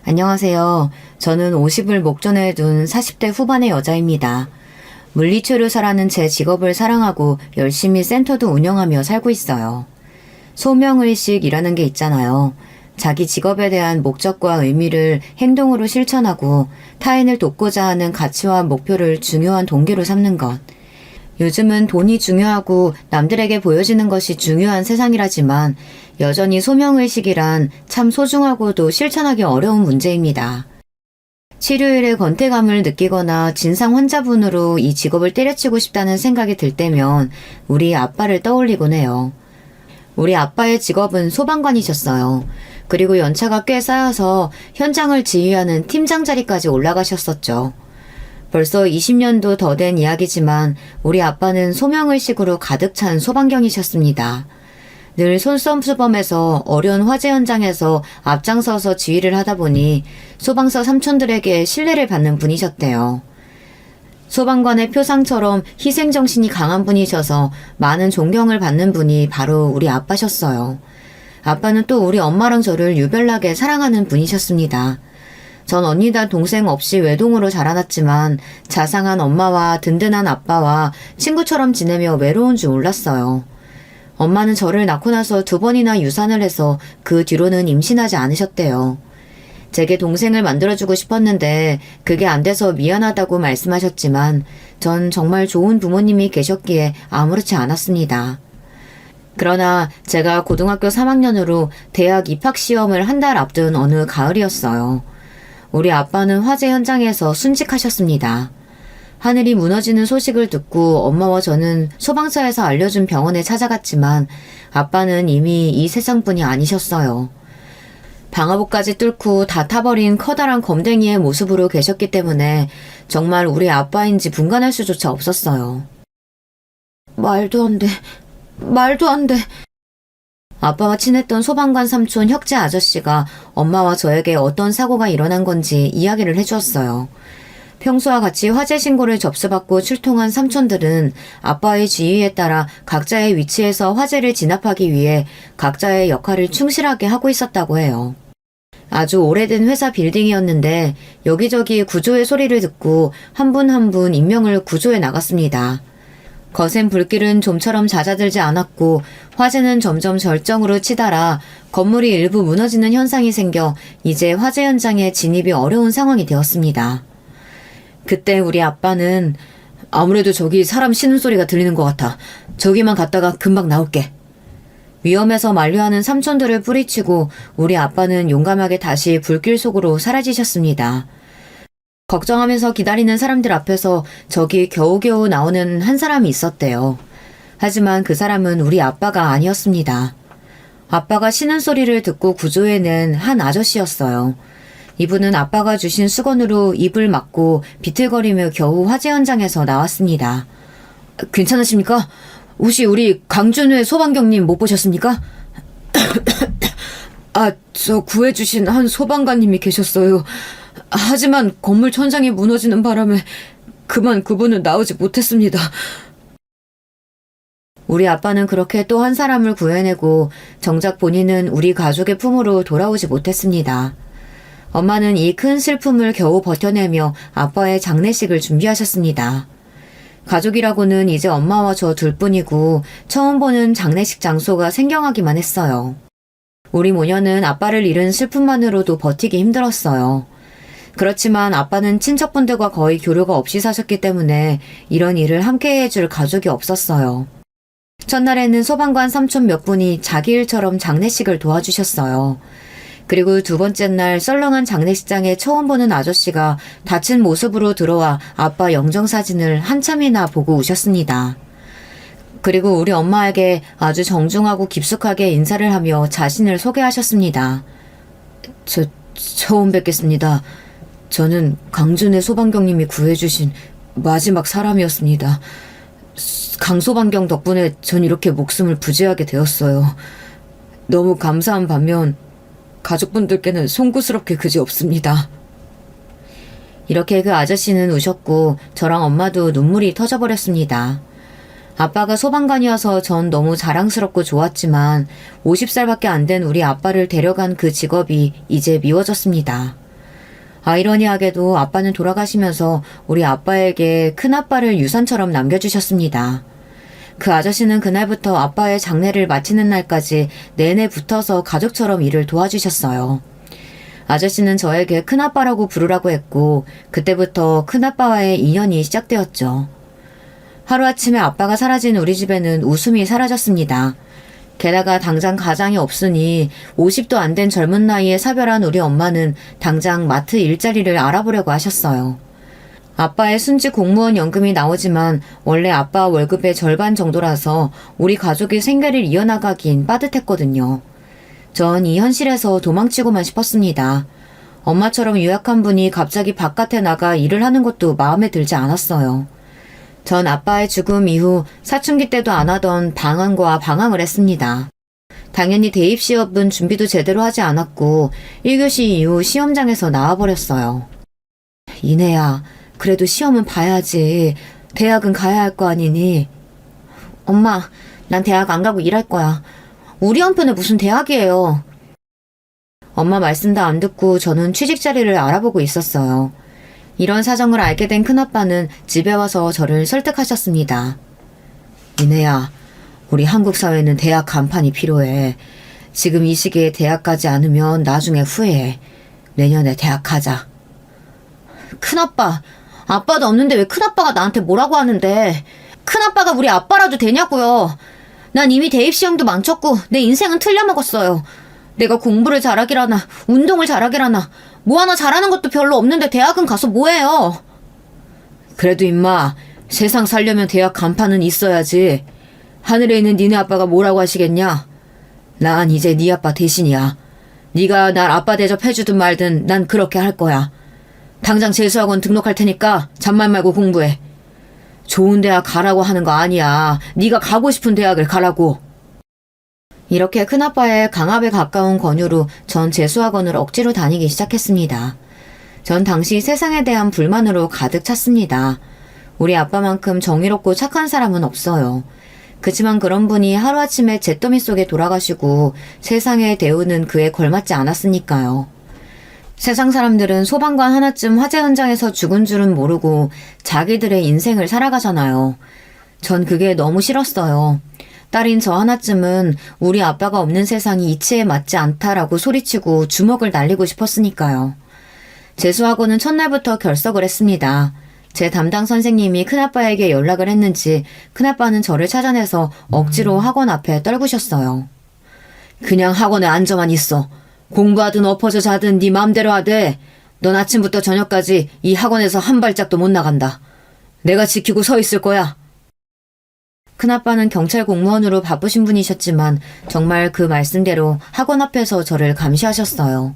안녕하세요. 저는 50을 목전에 둔 40대 후반의 여자입니다. 물리치료사라는 제 직업을 사랑하고 열심히 센터도 운영하며 살고 있어요. 소명의식이라는 게 있잖아요. 자기 직업에 대한 목적과 의미를 행동으로 실천하고 타인을 돕고자 하는 가치와 목표를 중요한 동기로 삼는 것. 요즘은 돈이 중요하고 남들에게 보여지는 것이 중요한 세상이라지만 여전히 소명의식이란 참 소중하고도 실천하기 어려운 문제입니다. 치료일에 권태감을 느끼거나 진상 환자분으로 이 직업을 때려치고 싶다는 생각이 들 때면 우리 아빠를 떠올리곤 해요. 우리 아빠의 직업은 소방관이셨어요. 그리고 연차가 꽤 쌓여서 현장을 지휘하는 팀장 자리까지 올라가셨었죠. 벌써 20년도 더 된 이야기지만 우리 아빠는 소명의식으로 가득 찬 소방경이셨습니다. 늘 솔선수범해서 어려운 화재 현장에서 앞장서서 지휘를 하다 보니 소방서 삼촌들에게 신뢰를 받는 분이셨대요. 소방관의 표상처럼 희생정신이 강한 분이셔서 많은 존경을 받는 분이 바로 우리 아빠셨어요. 아빠는 또 우리 엄마랑 저를 유별나게 사랑하는 분이셨습니다. 전 언니다 동생 없이 외동으로 자라났지만 자상한 엄마와 든든한 아빠와 친구처럼 지내며 외로운 줄 몰랐어요. 엄마는 저를 낳고 나서 2번이나 유산을 해서 그 뒤로는 임신하지 않으셨대요. 제게 동생을 만들어주고 싶었는데 그게 안 돼서 미안하다고 말씀하셨지만 전 정말 좋은 부모님이 계셨기에 아무렇지 않았습니다. 그러나 제가 고등학교 3학년으로 대학 입학시험을 한 달 앞둔 어느 가을이었어요. 우리 아빠는 화재 현장에서 순직하셨습니다. 하늘이 무너지는 소식을 듣고 엄마와 저는 소방서에서 알려준 병원에 찾아갔지만 아빠는 이미 이 세상분이 아니셨어요. 방화복까지 뚫고 다 타버린 커다란 검댕이의 모습으로 계셨기 때문에 정말 우리 아빠인지 분간할 수조차 없었어요. 말도 안 돼. 말도 안 돼. 아빠와 친했던 소방관 삼촌 혁재 아저씨가 엄마와 저에게 어떤 사고가 일어난 건지 이야기를 해주었어요. 평소와 같이 화재 신고를 접수받고 출동한 삼촌들은 아빠의 지휘에 따라 각자의 위치에서 화재를 진압하기 위해 각자의 역할을 충실하게 하고 있었다고 해요. 아주 오래된 회사 빌딩이었는데 여기저기 구조의 소리를 듣고 한 분 한 분 인명을 구조해 나갔습니다. 거센 불길은 좀처럼 잦아들지 않았고 화재는 점점 절정으로 치달아 건물이 일부 무너지는 현상이 생겨 이제 화재 현장에 진입이 어려운 상황이 되었습니다. 그때 우리 아빠는 아무래도 저기 사람 신음소리가 들리는 것 같아. 저기만 갔다가 금방 나올게. 위험해서 만류하는 삼촌들을 뿌리치고 우리 아빠는 용감하게 다시 불길 속으로 사라지셨습니다. 걱정하면서 기다리는 사람들 앞에서 저기 겨우겨우 나오는 한 사람이 있었대요. 하지만 그 사람은 우리 아빠가 아니었습니다. 아빠가 신음소리를 듣고 구조해낸 한 아저씨였어요. 이분은 아빠가 주신 수건으로 입을 막고 비틀거리며 겨우 화재 현장에서 나왔습니다. 괜찮으십니까? 혹시 우리 강준회 소방경님 못 보셨습니까? 저 구해주신 한 소방관님이 계셨어요. 하지만 건물 천장이 무너지는 바람에 그만 그분은 나오지 못했습니다. 우리 아빠는 그렇게 또 한 사람을 구해내고 정작 본인은 우리 가족의 품으로 돌아오지 못했습니다. 엄마는 이 큰 슬픔을 겨우 버텨내며 아빠의 장례식을 준비하셨습니다. 가족이라고는 이제 엄마와 저 둘뿐이고 처음 보는 장례식 장소가 생경하기만 했어요. 우리 모녀는 아빠를 잃은 슬픔만으로도 버티기 힘들었어요. 그렇지만 아빠는 친척분들과 거의 교류가 없이 사셨기 때문에 이런 일을 함께 해줄 가족이 없었어요. 첫날에는 소방관 삼촌 몇 분이 자기 일처럼 장례식을 도와주셨어요. 그리고 2번째 날 썰렁한 장례식장에 처음 보는 아저씨가 다친 모습으로 들어와 아빠 영정사진을 한참이나 보고 우셨습니다. 그리고 우리 엄마에게 아주 정중하고 깊숙하게 인사를 하며 자신을 소개하셨습니다. 처음 뵙겠습니다. 저는 강준의 소방경님이 구해주신 마지막 사람이었습니다. 강소방경 덕분에 전 이렇게 목숨을 부지하게 되었어요. 너무 감사한 반면 가족분들께는 송구스럽게 그지없습니다. 이렇게 그 아저씨는 우셨고 저랑 엄마도 눈물이 터져버렸습니다. 아빠가 소방관이어서 전 너무 자랑스럽고 좋았지만 50살밖에 안 된 우리 아빠를 데려간 그 직업이 이제 미워졌습니다. 아이러니하게도 아빠는 돌아가시면서 우리 아빠에게 큰아빠를 유산처럼 남겨주셨습니다. 그 아저씨는 그날부터 아빠의 장례를 마치는 날까지 내내 붙어서 가족처럼 일을 도와주셨어요. 아저씨는 저에게 큰아빠라고 부르라고 했고 그때부터 큰아빠와의 인연이 시작되었죠. 하루아침에 아빠가 사라진 우리 집에는 웃음이 사라졌습니다. 게다가 당장 가장이 없으니 50도 안 된 젊은 나이에 사별한 우리 엄마는 당장 마트 일자리를 알아보려고 하셨어요. 아빠의 순직 공무원 연금이 나오지만 원래 아빠 월급의 절반 정도라서 우리 가족이 생계를 이어나가긴 빠듯했거든요. 전 이 현실에서 도망치고만 싶었습니다. 엄마처럼 유약한 분이 갑자기 바깥에 나가 일을 하는 것도 마음에 들지 않았어요. 전 아빠의 죽음 이후 사춘기 때도 안 하던 방황과 방황을 했습니다. 당연히 대입 시험은 준비도 제대로 하지 않았고 1교시 이후 시험장에서 나와버렸어요. 이내야, 그래도 시험은 봐야지. 대학은 가야 할 거 아니니. 엄마, 난 대학 안 가고 일할 거야. 우리 한편에 무슨 대학이에요. 엄마 말씀 다 안 듣고 저는 취직 자리를 알아보고 있었어요. 이런 사정을 알게 된 큰아빠는 집에 와서 저를 설득하셨습니다. 이내야, 우리 한국 사회는 대학 간판이 필요해. 지금 이 시기에 대학 가지 않으면 나중에 후회해. 내년에 대학 가자. 큰아빠, 아빠도 없는데 왜 큰아빠가 나한테 뭐라고 하는데. 큰아빠가 우리 아빠라도 되냐고요. 난 이미 대입시험도 망쳤고 내 인생은 틀려먹었어요. 내가 공부를 잘하기라나 운동을 잘하기라나 뭐 하나 잘하는 것도 별로 없는데 대학은 가서 뭐해요. 그래도 임마, 세상 살려면 대학 간판은 있어야지. 하늘에 있는 니네 아빠가 뭐라고 하시겠냐? 난 이제 네 아빠 대신이야. 네가 날 아빠 대접해주든 말든 난 그렇게 할 거야. 당장 재수학원 등록할 테니까 잔말 말고 공부해. 좋은 대학 가라고 하는 거 아니야. 네가 가고 싶은 대학을 가라고. 이렇게 큰아빠의 강압에 가까운 권유로 전 재수학원을 억지로 다니기 시작했습니다. 전 당시 세상에 대한 불만으로 가득 찼습니다. 우리 아빠만큼 정의롭고 착한 사람은 없어요. 그치만 그런 분이 하루아침에 잿더미 속에 돌아가시고 세상의 대우는 그에 걸맞지 않았으니까요. 세상 사람들은 소방관 하나쯤 화재 현장에서 죽은 줄은 모르고 자기들의 인생을 살아가잖아요. 전 그게 너무 싫었어요. 딸인 저 하나쯤은 우리 아빠가 없는 세상이 이치에 맞지 않다라고 소리치고 주먹을 날리고 싶었으니까요. 재수학원은 첫날부터 결석을 했습니다. 제 담당 선생님이 큰아빠에게 연락을 했는지 큰아빠는 저를 찾아내서 억지로 학원 앞에 떨구셨어요. 그냥 학원에 앉아만 있어. 공부하든 엎어져 자든 네 맘대로 하되 넌 아침부터 저녁까지 이 학원에서 한 발짝도 못 나간다. 내가 지키고 서 있을 거야. 큰아빠는 경찰 공무원으로 바쁘신 분이셨지만 정말 그 말씀대로 학원 앞에서 저를 감시하셨어요.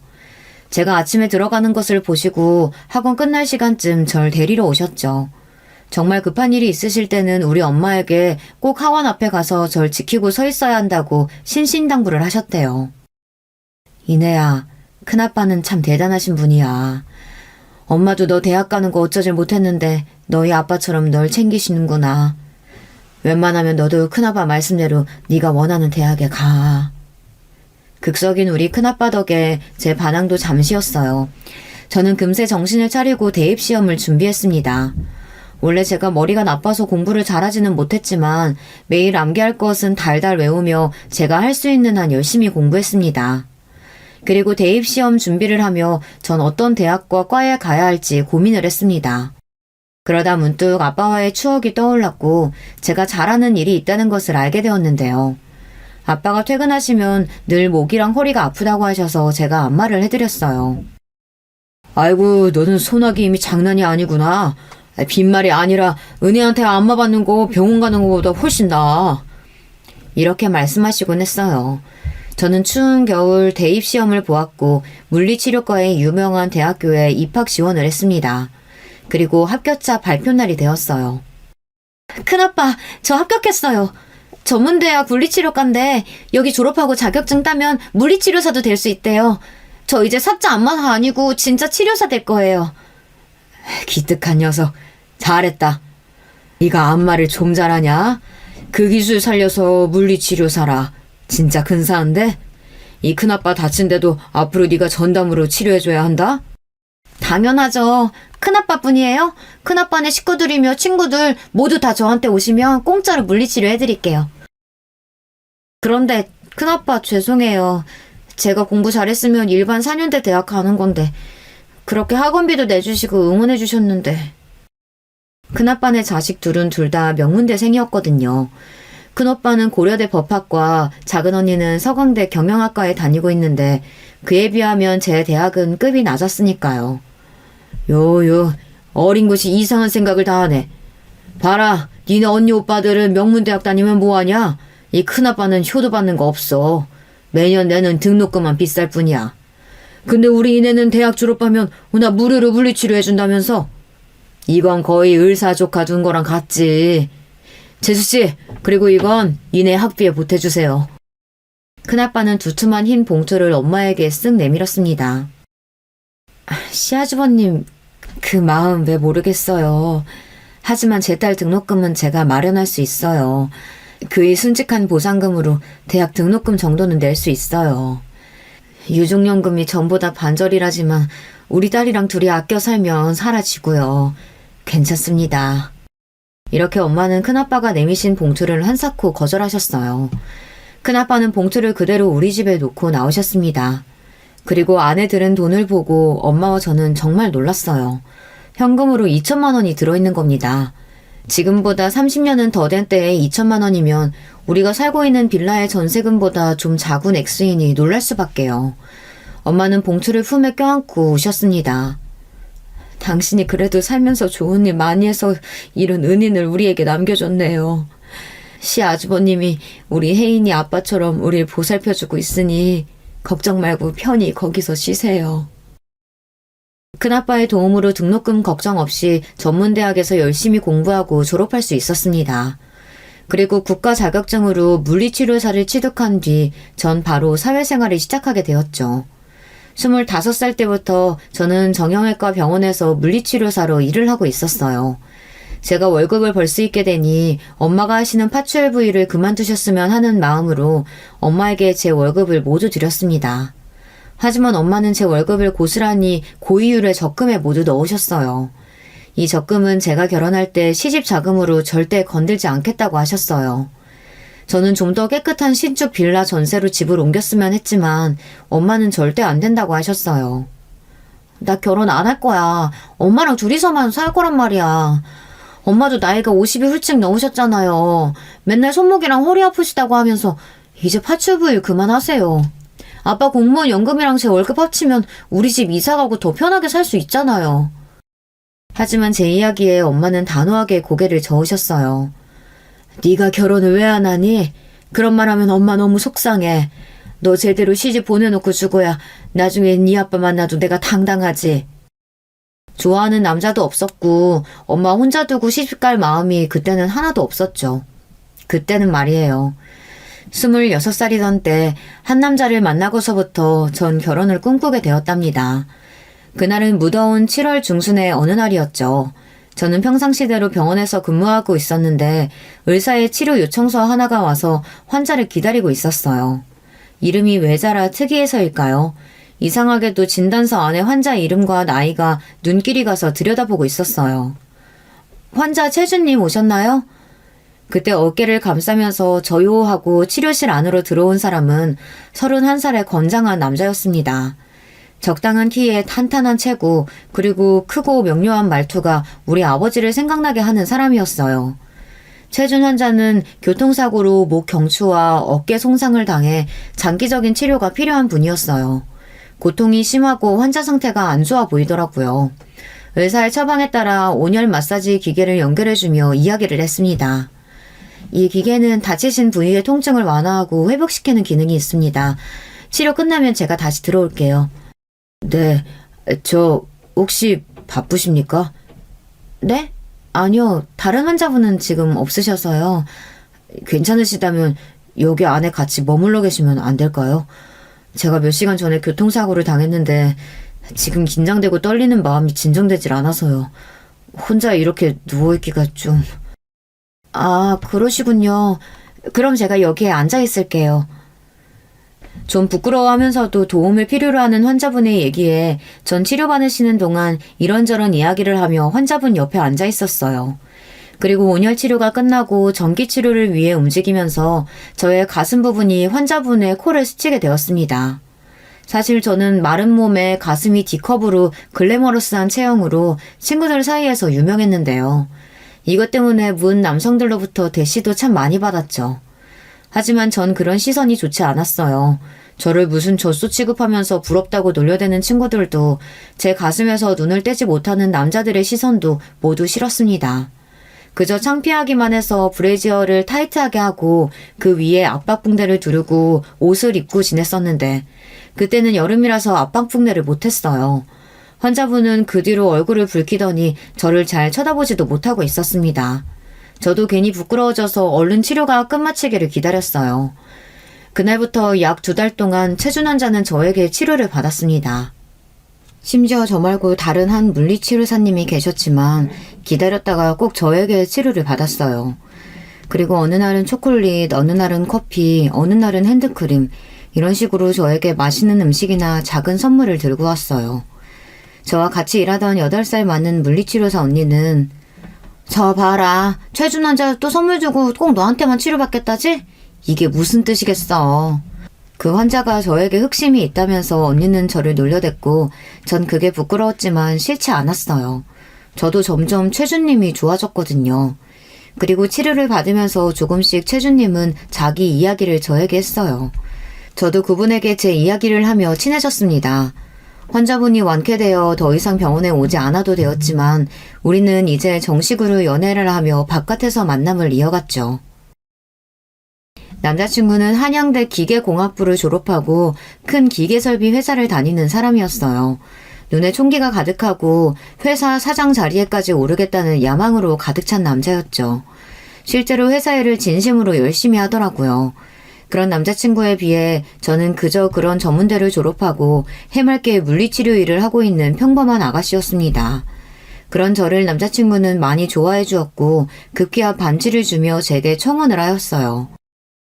제가 아침에 들어가는 것을 보시고 학원 끝날 시간쯤 절 데리러 오셨죠. 정말 급한 일이 있으실 때는 우리 엄마에게 꼭 학원 앞에 가서 절 지키고 서 있어야 한다고 신신당부를 하셨대요. 이내야, 큰아빠는 참 대단하신 분이야. 엄마도 너 대학 가는 거 어쩌질 못했는데 너희 아빠처럼 널 챙기시는구나. 웬만하면 너도 큰아빠 말씀대로 네가 원하는 대학에 가. 극석인 우리 큰아빠 덕에 제 반항도 잠시였어요. 저는 금세 정신을 차리고 대입시험을 준비했습니다. 원래 제가 머리가 나빠서 공부를 잘하지는 못했지만 매일 암기할 것은 달달 외우며 제가 할 수 있는 한 열심히 공부했습니다. 그리고 대입시험 준비를 하며 전 어떤 대학과 과에 가야 할지 고민을 했습니다. 그러다 문득 아빠와의 추억이 떠올랐고 제가 잘하는 일이 있다는 것을 알게 되었는데요. 아빠가 퇴근하시면 늘 목이랑 허리가 아프다고 하셔서 제가 안마를 해드렸어요. 아이고, 너는 소나기 힘이 장난이 아니구나. 빈말이 아니라 은혜한테 안마 받는 거 병원 가는 것보다 훨씬 나아. 이렇게 말씀하시곤 했어요. 저는 추운 겨울 대입시험을 보았고 물리치료과의 유명한 대학교에 입학 지원을 했습니다. 그리고 합격자 발표날이 되었어요. 큰아빠, 저 합격했어요. 전문대학 물리치료과인데 여기 졸업하고 자격증 따면 물리치료사도 될 수 있대요. 저 이제 사자 안마사 아니고 진짜 치료사 될 거예요. 기특한 녀석. 잘했다. 네가 안마를 좀 잘하냐? 그 기술 살려서 물리치료사라. 진짜 근사한데? 이 큰아빠 다친데도 앞으로 네가 전담으로 치료해줘야 한다? 당연하죠. 큰아빠뿐이에요? 큰아빠네 식구들이며 친구들 모두 다 저한테 오시면 공짜로 물리치료 해드릴게요. 그런데 큰아빠 죄송해요. 제가 공부 잘했으면 일반 4년대 대학 가는 건데 그렇게 학원비도 내주시고 응원해주셨는데. 큰아빠네 자식 둘은 둘 다 명문대생이었거든요. 큰오빠는 고려대 법학과, 작은 언니는 서강대 경영학과에 다니고 있는데 그에 비하면 제 대학은 급이 낮았으니까요. 요요, 어린 것이 이상한 생각을 다 하네. 봐라, 니네 언니 오빠들은 명문대학 다니면 뭐하냐? 이 큰아빠는 효도 받는 거 없어. 매년 내는 등록금만 비쌀 뿐이야. 근데 우리 이내는 대학 졸업하면 나 무료로 물리치료 해준다면서? 이건 거의 의사 조카 둔 거랑 같지. 재수씨, 그리고 이건 이내 학비에 보태주세요. 큰아빠는 두툼한 흰 봉투를 엄마에게 쓱 내밀었습니다. 시아주버님, 그 마음 왜 모르겠어요. 하지만 제 딸 등록금은 제가 마련할 수 있어요. 그의 순직한 보상금으로 대학 등록금 정도는 낼 수 있어요. 유족연금이 전보다 반절이라지만 우리 딸이랑 둘이 아껴 살면 사라지고요. 괜찮습니다. 이렇게 엄마는 큰아빠가 내미신 봉투를 한사코 거절하셨어요. 큰아빠는 봉투를 그대로 우리 집에 놓고 나오셨습니다. 그리고 안에 들은 돈을 보고 엄마와 저는 정말 놀랐어요. 현금으로 2천만 원이 들어있는 겁니다. 지금보다 30년은 더 된 때에 2천만 원이면 우리가 살고 있는 빌라의 전세금보다 좀 작은 액수이니 놀랄 수밖에요. 엄마는 봉투를 품에 껴안고 우셨습니다. 당신이 그래도 살면서 좋은 일 많이 해서 이런 은인을 우리에게 남겨줬네요. 시아주버님이 우리 혜인이 아빠처럼 우릴 보살펴주고 있으니 걱정 말고 편히 거기서 쉬세요. 큰아빠의 도움으로 등록금 걱정 없이 전문대학에서 열심히 공부하고 졸업할 수 있었습니다. 그리고 국가 자격증으로 물리치료사를 취득한 뒤 전 바로 사회생활을 시작하게 되었죠. 25살 때부터 저는 정형외과 병원에서 물리치료사로 일을 하고 있었어요. 제가 월급을 벌 수 있게 되니 엄마가 하시는 파추엘 부위를 그만두셨으면 하는 마음으로 엄마에게 제 월급을 모두 드렸습니다. 하지만 엄마는 제 월급을 고스란히 고이율의 적금에 모두 넣으셨어요. 이 적금은 제가 결혼할 때 시집 자금으로 절대 건들지 않겠다고 하셨어요. 저는 좀 더 깨끗한 신축 빌라 전세로 집을 옮겼으면 했지만 엄마는 절대 안 된다고 하셨어요. 나 결혼 안 할 거야. 엄마랑 둘이서만 살 거란 말이야. 엄마도 나이가 50이 훌쩍 넘으셨잖아요. 맨날 손목이랑 허리 아프시다고 하면서 이제 파출부일 그만하세요. 아빠 공무원 연금이랑 제 월급 합치면 우리 집 이사가고 더 편하게 살 수 있잖아요. 하지만 제 이야기에 엄마는 단호하게 고개를 저으셨어요. 네가 결혼을 왜 안 하니? 그런 말 하면 엄마 너무 속상해. 너 제대로 시집 보내놓고 죽어야 나중에 네 아빠 만나도 내가 당당하지. 좋아하는 남자도 없었고 엄마 혼자 두고 시집갈 마음이 그때는 하나도 없었죠. 그때는 말이에요. 26살이던 때 한 남자를 만나고서부터 전 결혼을 꿈꾸게 되었답니다. 그날은 무더운 7월 중순의 어느 날이었죠. 저는 평상시대로 병원에서 근무하고 있었는데 의사의 치료 요청서 하나가 와서 환자를 기다리고 있었어요. 이름이 외자라 특이해서일까요? 이상하게도 진단서 안에 환자 이름과 나이가 눈길이 가서 들여다보고 있었어요. 환자 최준님 오셨나요? 그때 어깨를 감싸면서 저요하고 치료실 안으로 들어온 사람은 31살의 건장한 남자였습니다. 적당한 키에 탄탄한 체구, 그리고 크고 명료한 말투가 우리 아버지를 생각나게 하는 사람이었어요. 최준 환자는 교통사고로 목 경추와 어깨 손상을 당해 장기적인 치료가 필요한 분이었어요. 고통이 심하고 환자 상태가 안 좋아 보이더라고요. 의사의 처방에 따라 온열 마사지 기계를 연결해주며 이야기를 했습니다. 이 기계는 다치신 부위의 통증을 완화하고 회복시키는 기능이 있습니다. 치료 끝나면 제가 다시 들어올게요. 네, 저 혹시 바쁘십니까? 네? 아니요, 다른 환자분은 지금 없으셔서요. 괜찮으시다면 여기 안에 같이 머물러 계시면 안 될까요? 제가 몇 시간 전에 교통사고를 당했는데 지금 긴장되고 떨리는 마음이 진정되질 않아서요. 혼자 이렇게 누워있기가 좀... 아, 그러시군요. 그럼 제가 여기에 앉아 있을게요. 좀 부끄러워하면서도 도움을 필요로 하는 환자분의 얘기에 전 치료받으시는 동안 이런저런 이야기를 하며 환자분 옆에 앉아 있었어요. 그리고 온열 치료가 끝나고 전기 치료를 위해 움직이면서 저의 가슴 부분이 환자분의 코를 스치게 되었습니다. 사실 저는 마른 몸에 가슴이 D컵으로 글래머러스한 체형으로 친구들 사이에서 유명했는데요. 이것 때문에 문 남성들로부터 대시도 참 많이 받았죠. 하지만 전 그런 시선이 좋지 않았어요. 저를 무슨 젖소 취급하면서 부럽다고 놀려대는 친구들도 제 가슴에서 눈을 떼지 못하는 남자들의 시선도 모두 싫었습니다. 그저 창피하기만 해서 브래지어를 타이트하게 하고 그 위에 압박붕대를 두르고 옷을 입고 지냈었는데 그때는 여름이라서 압박붕대를 못했어요. 환자분은 그 뒤로 얼굴을 붉히더니 저를 잘 쳐다보지도 못하고 있었습니다. 저도 괜히 부끄러워져서 얼른 치료가 끝마치기를 기다렸어요. 그날부터 약 2달 동안 체중 환자는 저에게 치료를 받았습니다. 심지어 저 말고 다른 한 물리치료사님이 계셨지만 기다렸다가 꼭 저에게 치료를 받았어요. 그리고 어느 날은 초콜릿, 어느 날은 커피, 어느 날은 핸드크림 이런 식으로 저에게 맛있는 음식이나 작은 선물을 들고 왔어요. 저와 같이 일하던 8살 많은 물리치료사 언니는 저 봐라. 최준 환자 또 선물 주고 꼭 너한테만 치료받겠다지? 이게 무슨 뜻이겠어. 그 환자가 저에게 흑심이 있다면서 언니는 저를 놀려댔고 전 그게 부끄러웠지만 싫지 않았어요. 저도 점점 최준님이 좋아졌거든요. 그리고 치료를 받으면서 조금씩 최준님은 자기 이야기를 저에게 했어요. 저도 그분에게 제 이야기를 하며 친해졌습니다. 환자분이 완쾌되어 더 이상 병원에 오지 않아도 되었지만 우리는 이제 정식으로 연애를 하며 바깥에서 만남을 이어갔죠. 남자친구는 한양대 기계공학부를 졸업하고 큰 기계설비 회사를 다니는 사람이었어요. 눈에 총기가 가득하고 회사 사장 자리에까지 오르겠다는 야망으로 가득 찬 남자였죠. 실제로 회사 일을 진심으로 열심히 하더라고요. 그런 남자친구에 비해 저는 그저 그런 전문대를 졸업하고 해맑게 물리치료 일을 하고 있는 평범한 아가씨였습니다. 그런 저를 남자친구는 많이 좋아해 주었고 급기야 반지를 주며 제게 청혼을 하였어요.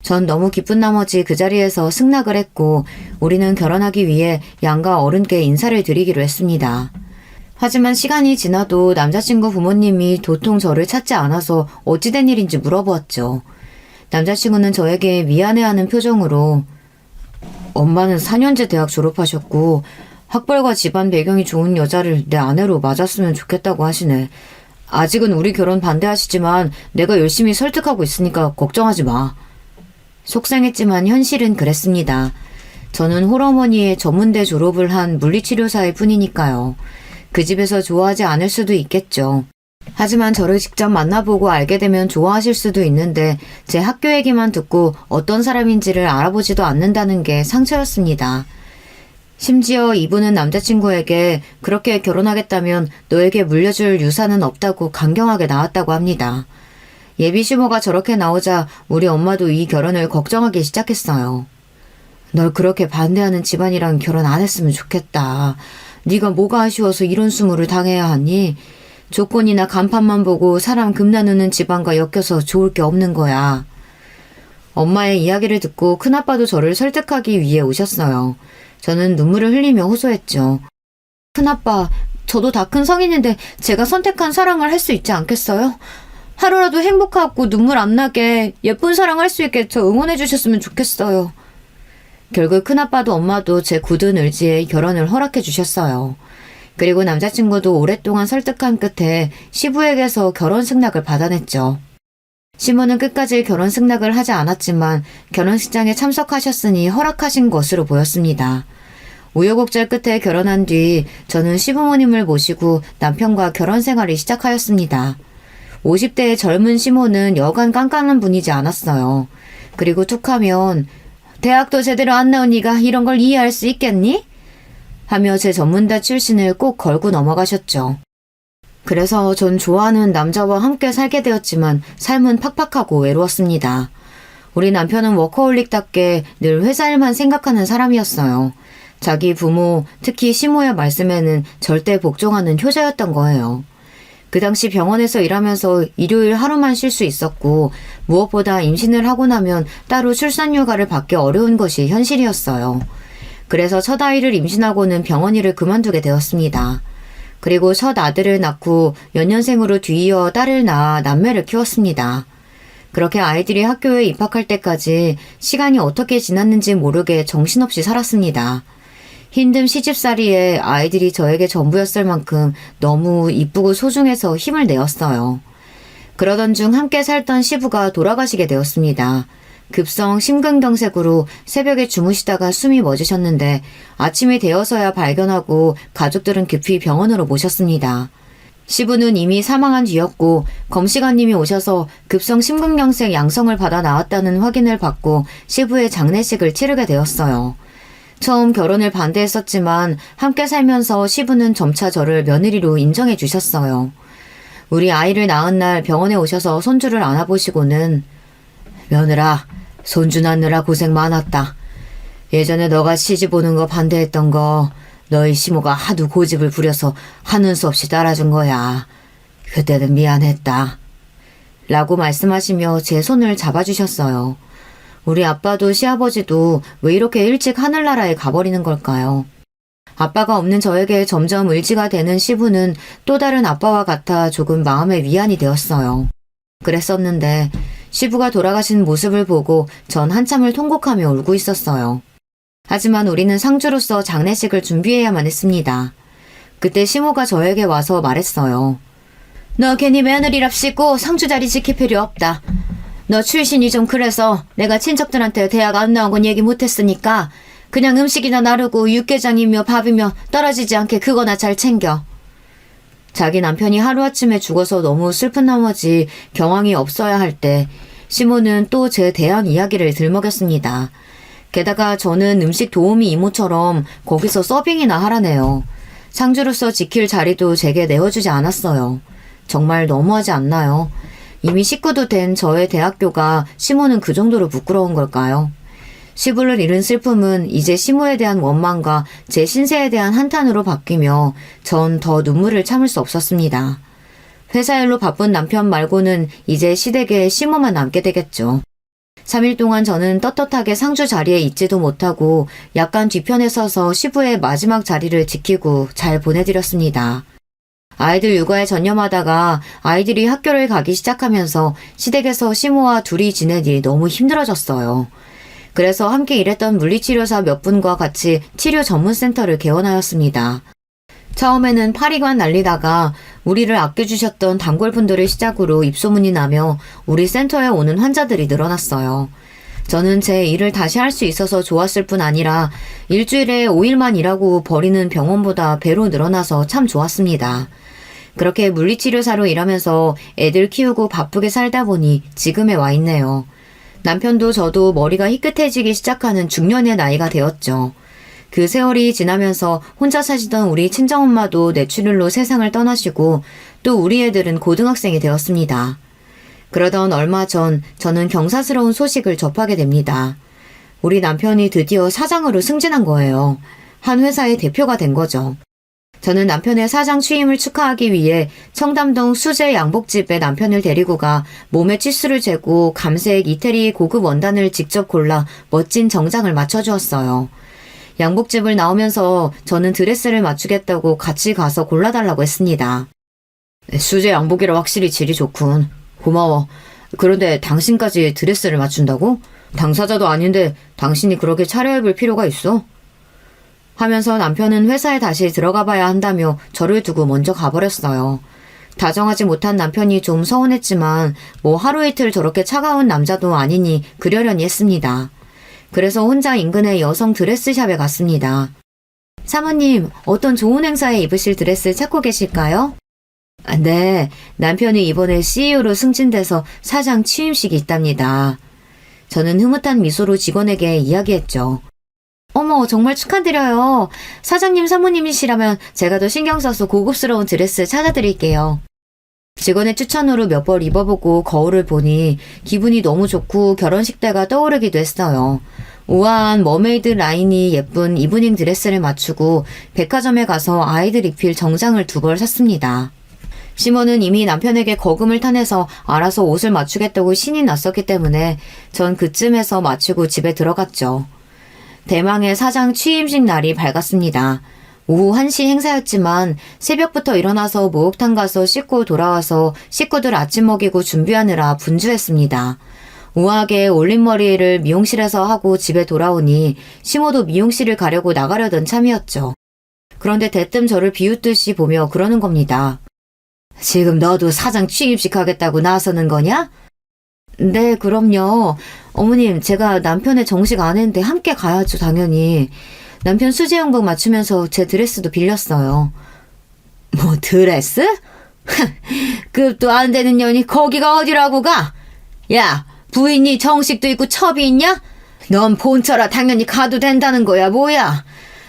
전 너무 기쁜 나머지 그 자리에서 승낙을 했고 우리는 결혼하기 위해 양가 어른께 인사를 드리기로 했습니다. 하지만 시간이 지나도 남자친구 부모님이 도통 저를 찾지 않아서 어찌된 일인지 물어보았죠. 남자친구는 저에게 미안해하는 표정으로 엄마는 4년제 대학 졸업하셨고 학벌과 집안 배경이 좋은 여자를 내 아내로 맞았으면 좋겠다고 하시네. 아직은 우리 결혼 반대하시지만 내가 열심히 설득하고 있으니까 걱정하지 마. 속상했지만 현실은 그랬습니다. 저는 홀어머니의 전문대 졸업을 한 물리치료사일 뿐이니까요. 그 집에서 좋아하지 않을 수도 있겠죠. 하지만 저를 직접 만나보고 알게 되면 좋아하실 수도 있는데 제 학교 얘기만 듣고 어떤 사람인지를 알아보지도 않는다는 게 상처였습니다. 심지어 이분은 남자친구에게 그렇게 결혼하겠다면 너에게 물려줄 유산은 없다고 강경하게 나왔다고 합니다. 예비 시모가 저렇게 나오자 우리 엄마도 이 결혼을 걱정하기 시작했어요. 널 그렇게 반대하는 집안이랑 결혼 안 했으면 좋겠다. 네가 뭐가 아쉬워서 이런 수모를 당해야 하니? 조건이나 간판만 보고 사람 금 나누는 집안과 엮여서 좋을 게 없는 거야. 엄마의 이야기를 듣고 큰아빠도 저를 설득하기 위해 오셨어요. 저는 눈물을 흘리며 호소했죠. 큰아빠, 저도 다 큰 성인인데 제가 선택한 사랑을 할 수 있지 않겠어요? 하루라도 행복하고 눈물 안 나게 예쁜 사랑 할 수 있게 저 응원해 주셨으면 좋겠어요. 결국 큰아빠도 엄마도 제 굳은 의지에 결혼을 허락해 주셨어요. 그리고 남자친구도 오랫동안 설득한 끝에 시부에게서 결혼 승낙을 받아냈죠. 시모는 끝까지 결혼 승낙을 하지 않았지만 결혼식장에 참석하셨으니 허락하신 것으로 보였습니다. 우여곡절 끝에 결혼한 뒤 저는 시부모님을 모시고 남편과 결혼 생활을 시작하였습니다. 50대의 젊은 시모는 여간 깐깐한 분이지 않았어요. 그리고 툭하면 대학도 제대로 안 나온 네가 이런 걸 이해할 수 있겠니? 하며 제 전문대 출신을 꼭 걸고 넘어가셨죠. 그래서 전 좋아하는 남자와 함께 살게 되었지만 삶은 팍팍하고 외로웠습니다. 우리 남편은 워커홀릭답게 늘 회사 일만 생각하는 사람이었어요. 자기 부모, 특히 시모의 말씀에는 절대 복종하는 효자였던 거예요. 그 당시 병원에서 일하면서 일요일 하루만 쉴 수 있었고 무엇보다 임신을 하고 나면 따로 출산휴가를 받기 어려운 것이 현실이었어요. 그래서 첫 아이를 임신하고는 병원 일을 그만두게 되었습니다. 그리고 첫 아들을 낳고 연년생으로 뒤이어 딸을 낳아 남매를 키웠습니다. 그렇게 아이들이 학교에 입학할 때까지 시간이 어떻게 지났는지 모르게 정신없이 살았습니다. 힘든 시집살이에 아이들이 저에게 전부였을 만큼 너무 이쁘고 소중해서 힘을 내었어요. 그러던 중 함께 살던 시부가 돌아가시게 되었습니다. 급성 심근경색으로 새벽에 주무시다가 숨이 멎으셨는데 아침이 되어서야 발견하고 가족들은 급히 병원으로 모셨습니다. 시부는 이미 사망한 뒤였고 검시관님이 오셔서 급성 심근경색 양성을 받아 나왔다는 확인을 받고 시부의 장례식을 치르게 되었어요. 처음 결혼을 반대했었지만 함께 살면서 시부는 점차 저를 며느리로 인정해 주셨어요. 우리 아이를 낳은 날 병원에 오셔서 손주를 안아보시고는 며느라, 손주 낳느라 고생 많았다. 예전에 너가 시집 오는 거 반대했던 거 너희 시모가 하도 고집을 부려서 하는 수 없이 따라준 거야. 그때는 미안했다. 라고 말씀하시며 제 손을 잡아주셨어요. 우리 아빠도 시아버지도 왜 이렇게 일찍 하늘나라에 가버리는 걸까요? 아빠가 없는 저에게 점점 의지가 되는 시부는 또 다른 아빠와 같아 조금 마음의 위안이 되었어요. 그랬었는데 시부가 돌아가신 모습을 보고 전 한참을 통곡하며 울고 있었어요. 하지만 우리는 상주로서 장례식을 준비해야만 했습니다. 그때 시모가 저에게 와서 말했어요. 너 괜히 며느리랍시고 상주 자리 지킬 필요 없다. 너 출신이 좀 그래서 내가 친척들한테 대학 안 나온 건 얘기 못했으니까 그냥 음식이나 나르고 육개장이며 밥이며 떨어지지 않게 그거나 잘 챙겨. 자기 남편이 하루아침에 죽어서 너무 슬픈 나머지 경황이 없어야 할 때 시모는 또 제 대학 이야기를 들먹였습니다. 게다가 저는 음식 도우미 이모처럼 거기서 서빙이나 하라네요. 상주로서 지킬 자리도 제게 내어주지 않았어요. 정말 너무하지 않나요? 이미 식구도 된 저의 대학교가 시모는 그 정도로 부끄러운 걸까요? 시부를 잃은 슬픔은 이제 시모에 대한 원망과 제 신세에 대한 한탄으로 바뀌며 전 더 눈물을 참을 수 없었습니다. 회사 일로 바쁜 남편 말고는 이제 시댁에 시모만 남게 되겠죠. 3일 동안 저는 떳떳하게 상주 자리에 있지도 못하고 약간 뒤편에 서서 시부의 마지막 자리를 지키고 잘 보내드렸습니다. 아이들 육아에 전념하다가 아이들이 학교를 가기 시작하면서 시댁에서 시모와 둘이 지내니 너무 힘들어졌어요. 그래서 함께 일했던 물리치료사 몇 분과 같이 치료 전문센터를 개원하였습니다. 처음에는 파리관 날리다가 우리를 아껴주셨던 단골분들을 시작으로 입소문이 나며 우리 센터에 오는 환자들이 늘어났어요. 저는 제 일을 다시 할 수 있어서 좋았을 뿐 아니라 일주일에 5일만 일하고 버리는 병원보다 배로 늘어나서 참 좋았습니다. 그렇게 물리치료사로 일하면서 애들 키우고 바쁘게 살다 보니 지금에 와 있네요. 남편도 저도 머리가 희끗해지기 시작하는 중년의 나이가 되었죠. 그 세월이 지나면서 혼자 사시던 우리 친정엄마도 뇌출혈로 세상을 떠나시고 또 우리 애들은 고등학생이 되었습니다. 그러던 얼마 전 저는 경사스러운 소식을 접하게 됩니다. 우리 남편이 드디어 사장으로 승진한 거예요. 한 회사의 대표가 된 거죠. 저는 남편의 사장 취임을 축하하기 위해 청담동 수제 양복집에 남편을 데리고 가 몸에 치수를 재고 감색 이태리 고급 원단을 직접 골라 멋진 정장을 맞춰주었어요. 양복집을 나오면서 저는 드레스를 맞추겠다고 같이 가서 골라달라고 했습니다. 수제 양복이라 확실히 질이 좋군. 고마워. 그런데 당신까지 드레스를 맞춘다고? 당사자도 아닌데 당신이 그렇게 차려입을 필요가 있어? 하면서 남편은 회사에 다시 들어가 봐야 한다며 저를 두고 먼저 가버렸어요. 다정하지 못한 남편이 좀 서운했지만 뭐 하루 이틀 저렇게 차가운 남자도 아니니 그러려니 했습니다. 그래서 혼자 인근의 여성 드레스샵에 갔습니다. 사모님, 어떤 좋은 행사에 입으실 드레스 찾고 계실까요? 네, 남편이 이번에 CEO로 승진돼서 사장 취임식이 있답니다. 저는 흐뭇한 미소로 직원에게 이야기했죠. 어머, 정말 축하드려요. 사장님 사모님이시라면 제가 더 신경 써서 고급스러운 드레스 찾아드릴게요. 직원의 추천으로 몇 벌 입어보고 거울을 보니 기분이 너무 좋고 결혼식 때가 떠오르기도 했어요. 우아한 머메이드 라인이 예쁜 이브닝 드레스를 맞추고 백화점에 가서 아이들 입힐 정장을 2벌 샀습니다. 시모는 이미 남편에게 거금을 타내서 알아서 옷을 맞추겠다고 신이 났었기 때문에 전 그쯤에서 마치고 집에 들어갔죠. 대망의 사장 취임식 날이 밝았습니다. 오후 1시 행사였지만 새벽부터 일어나서 목욕탕 가서 씻고 돌아와서 식구들 아침 먹이고 준비하느라 분주했습니다. 우아하게 올림머리를 미용실에서 하고 집에 돌아오니 시모도 미용실을 가려고 나가려던 참이었죠. 그런데 대뜸 저를 비웃듯이 보며 그러는 겁니다. 지금 너도 사장 취임식 하겠다고 나서는 거냐? 네, 그럼요. 어머님, 제가 남편의 정식 안 했는데 함께 가야죠, 당연히. 남편 수제연극 맞추면서 제 드레스도 빌렸어요. 뭐 드레스? 급도 안 되는 년이 거기가 어디라고 가? 야, 부인이 정식도 있고 첩이 있냐? 넌 본처라 당연히 가도 된다는 거야, 뭐야?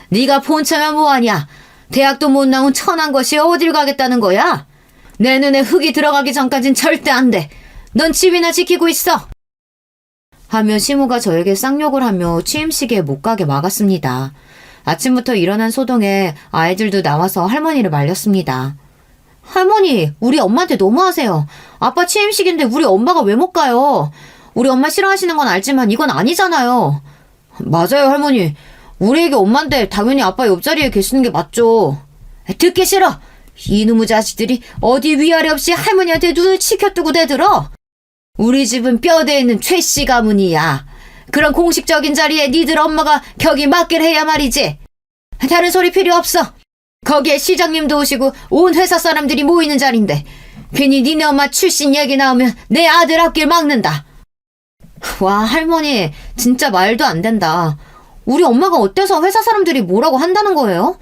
네가 본처면 뭐하냐? 대학도 못 나온 천한 것이 어딜 가겠다는 거야? 내 눈에 흙이 들어가기 전까진 절대 안 돼. 넌 집이나 지키고 있어. 하며 시모가 저에게 쌍욕을 하며 취임식에 못 가게 막았습니다. 아침부터 일어난 소동에 아이들도 나와서 할머니를 말렸습니다. 할머니, 우리 엄마한테 너무하세요. 아빠 취임식인데 우리 엄마가 왜 못 가요? 우리 엄마 싫어하시는 건 알지만 이건 아니잖아요. 맞아요, 할머니. 우리 애기 엄마인데 당연히 아빠 옆자리에 계시는 게 맞죠. 듣기 싫어. 이놈의 자식들이 어디 위아래 없이 할머니한테 눈을 치켜뜨고 대들어. 우리 집은 뼈대에 있는 최씨 가문이야. 그런 공식적인 자리에 니들 엄마가 격이 맞길 해야 말이지. 다른 소리 필요 없어. 거기에 시장님도 오시고 온 회사 사람들이 모이는 자리인데 괜히 니네 엄마 출신 얘기 나오면 내 아들 앞길 막는다. 와, 할머니 진짜 말도 안 된다. 우리 엄마가 어때서 회사 사람들이 뭐라고 한다는 거예요?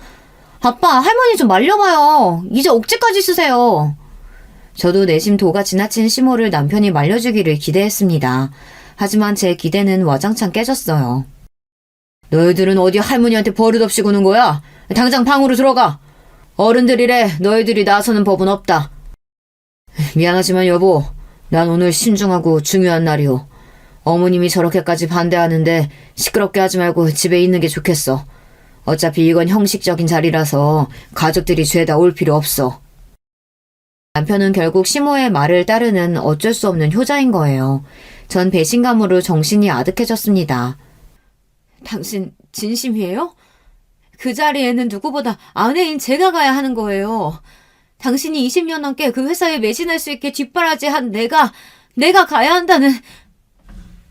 아빠, 할머니 좀 말려봐요. 이제 억지까지 쓰세요. 저도 내심 도가 지나친 시모를 남편이 말려주기를 기대했습니다. 하지만 제 기대는 와장창 깨졌어요. 너희들은 어디 할머니한테 버릇없이 구는 거야? 당장 방으로 들어가. 어른들이래 너희들이 나서는 법은 없다. 미안하지만 여보, 난 오늘 신중하고 중요한 날이오. 어머님이 저렇게까지 반대하는데 시끄럽게 하지 말고 집에 있는 게 좋겠어. 어차피 이건 형식적인 자리라서 가족들이 죄다 올 필요 없어. 남편은 결국 시모의 말을 따르는 어쩔 수 없는 효자인 거예요. 전 배신감으로 정신이 아득해졌습니다. 당신 진심이에요? 그 자리에는 누구보다 아내인 제가 가야 하는 거예요. 당신이 20년 넘게 그 회사에 매진할 수 있게 뒷바라지한 내가 가야 한다는...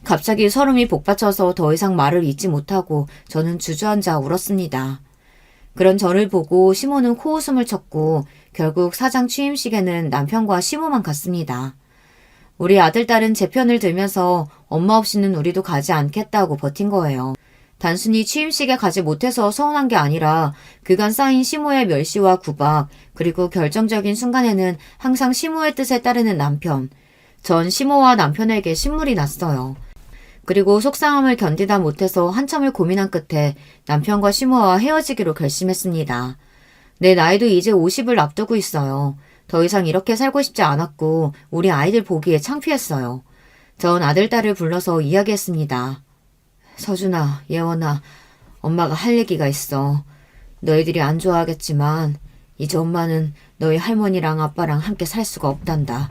갑자기 설움이 복받쳐서 더 이상 말을 잇지 못하고 저는 주저앉아 울었습니다. 그런 저를 보고 시모는 코웃음을 쳤고 결국 사장 취임식에는 남편과 시모만 갔습니다. 우리 아들, 딸은 제 편을 들면서 엄마 없이는 우리도 가지 않겠다고 버틴 거예요. 단순히 취임식에 가지 못해서 서운한 게 아니라 그간 쌓인 시모의 멸시와 구박, 그리고 결정적인 순간에는 항상 시모의 뜻에 따르는 남편. 전 시모와 남편에게 신물이 났어요. 그리고 속상함을 견디다 못해서 한참을 고민한 끝에 남편과 시모와 헤어지기로 결심했습니다. 내 나이도 이제 50을 앞두고 있어요. 더 이상 이렇게 살고 싶지 않았고 우리 아이들 보기에 창피했어요. 전 아들, 딸을 불러서 이야기했습니다. 서준아, 예원아, 엄마가 할 얘기가 있어. 너희들이 안 좋아하겠지만 이제 엄마는 너희 할머니랑 아빠랑 함께 살 수가 없단다.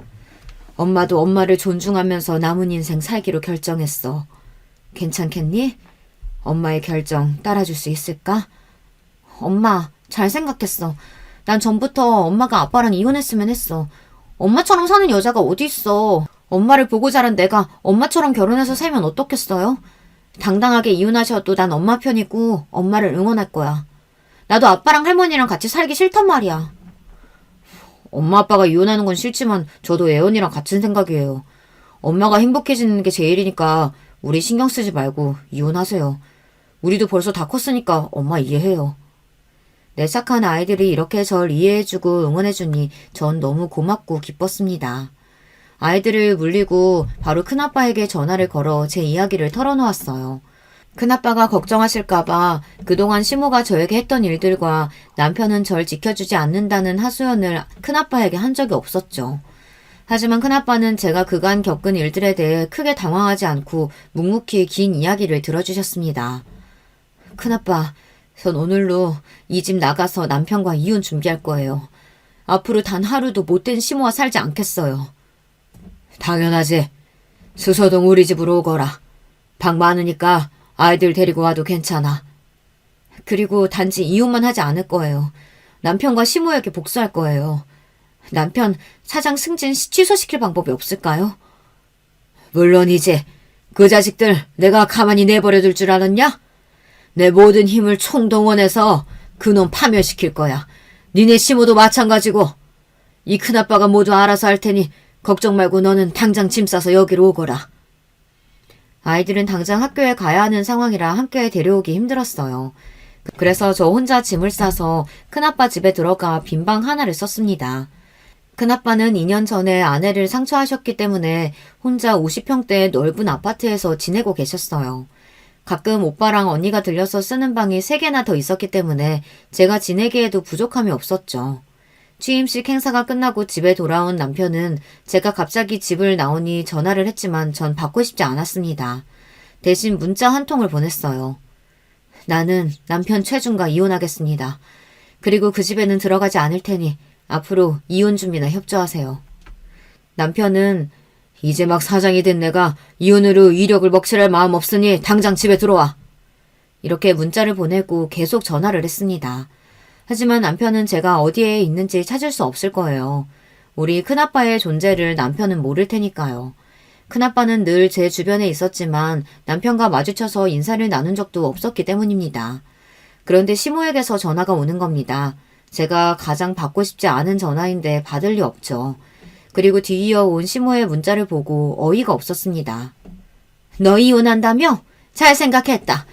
엄마도 엄마를 존중하면서 남은 인생 살기로 결정했어. 괜찮겠니? 엄마의 결정 따라줄 수 있을까? 엄마, 잘 생각했어. 난 전부터 엄마가 아빠랑 이혼했으면 했어. 엄마처럼 사는 여자가 어디 있어. 엄마를 보고 자란 내가 엄마처럼 결혼해서 살면 어떻겠어요? 당당하게 이혼하셔도 난 엄마 편이고 엄마를 응원할 거야. 나도 아빠랑 할머니랑 같이 살기 싫단 말이야. 엄마 아빠가 이혼하는 건 싫지만 저도 애원이랑 같은 생각이에요. 엄마가 행복해지는 게 제일이니까 우리 신경 쓰지 말고 이혼하세요. 우리도 벌써 다 컸으니까 엄마 이해해요. 내 착한 아이들이 이렇게 절 이해해주고 응원해주니 전 너무 고맙고 기뻤습니다. 아이들을 물리고 바로 큰아빠에게 전화를 걸어 제 이야기를 털어놓았어요. 큰아빠가 걱정하실까봐 그동안 시모가 저에게 했던 일들과 남편은 절 지켜주지 않는다는 하소연을 큰아빠에게 한 적이 없었죠. 하지만 큰아빠는 제가 그간 겪은 일들에 대해 크게 당황하지 않고 묵묵히 긴 이야기를 들어주셨습니다. 큰아빠, 전 오늘로 이 집 나가서 남편과 이혼 준비할 거예요. 앞으로 단 하루도 못된 시모와 살지 않겠어요. 당연하지. 수서동 우리 집으로 오거라. 방 많으니까 아이들 데리고 와도 괜찮아. 그리고 단지 이혼만 하지 않을 거예요. 남편과 시모에게 복수할 거예요. 남편 사장 승진 취소시킬 방법이 없을까요? 물론이지. 그 자식들 내가 가만히 내버려둘 줄 알았냐? 내 모든 힘을 총동원해서 그놈 파멸시킬 거야. 니네 시모도 마찬가지고. 이 큰아빠가 모두 알아서 할 테니 걱정 말고 너는 당장 짐 싸서 여기로 오거라. 아이들은 당장 학교에 가야 하는 상황이라 함께 데려오기 힘들었어요. 그래서 저 혼자 짐을 싸서 큰아빠 집에 들어가 빈방 하나를 썼습니다. 큰아빠는 2년 전에 아내를 상처하셨기 때문에 혼자 50평대의 넓은 아파트에서 지내고 계셨어요. 가끔 오빠랑 언니가 들려서 쓰는 방이 3개나 더 있었기 때문에 제가 지내기에도 부족함이 없었죠. 취임식 행사가 끝나고 집에 돌아온 남편은 제가 갑자기 집을 나오니 전화를 했지만 전 받고 싶지 않았습니다. 대신 문자 한 통을 보냈어요. 나는 남편 최준과 이혼하겠습니다. 그리고 그 집에는 들어가지 않을 테니 앞으로 이혼 준비나 협조하세요. 남편은 이제 막 사장이 된 내가 이혼으로 이력을 먹칠할 마음 없으니 당장 집에 들어와. 이렇게 문자를 보내고 계속 전화를 했습니다. 하지만 남편은 제가 어디에 있는지 찾을 수 없을 거예요. 우리 큰아빠의 존재를 남편은 모를 테니까요. 큰아빠는 늘 제 주변에 있었지만 남편과 마주쳐서 인사를 나눈 적도 없었기 때문입니다. 그런데 시모에게서 전화가 오는 겁니다. 제가 가장 받고 싶지 않은 전화인데 받을 리 없죠. 그리고 뒤이어 온 시모의 문자를 보고 어이가 없었습니다. 너 이혼한다며? 잘 생각했다.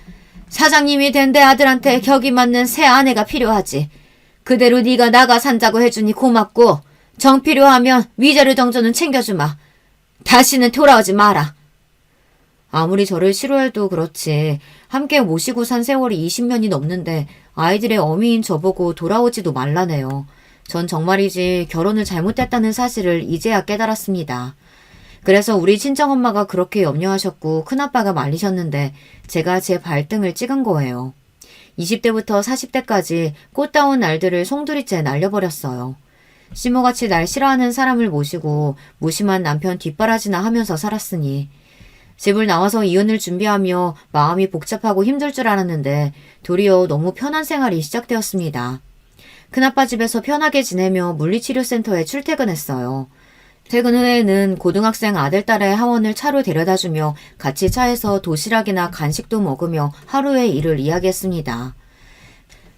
사장님이 된 내 아들한테 격이 맞는 새 아내가 필요하지. 그대로 네가 나가 산다고 해주니 고맙고 정 필요하면 위자료 정도는 챙겨주마. 다시는 돌아오지 마라. 아무리 저를 싫어해도 그렇지 함께 모시고 산 세월이 20년이 넘는데 아이들의 어미인 저보고 돌아오지도 말라네요. 전 정말이지 결혼을 잘못했다는 사실을 이제야 깨달았습니다. 그래서 우리 친정엄마가 그렇게 염려하셨고 큰아빠가 말리셨는데 제가 제 발등을 찍은 거예요. 20대부터 40대까지 꽃다운 날들을 송두리째 날려버렸어요. 시모같이 날 싫어하는 사람을 모시고 무심한 남편 뒷바라지나 하면서 살았으니 집을 나와서 이혼을 준비하며 마음이 복잡하고 힘들 줄 알았는데 도리어 너무 편한 생활이 시작되었습니다. 큰아빠 집에서 편하게 지내며 물리치료센터에 출퇴근했어요. 퇴근 후에는 고등학생 아들, 딸의 하원을 차로 데려다주며 같이 차에서 도시락이나 간식도 먹으며 하루의 일을 이야기했습니다.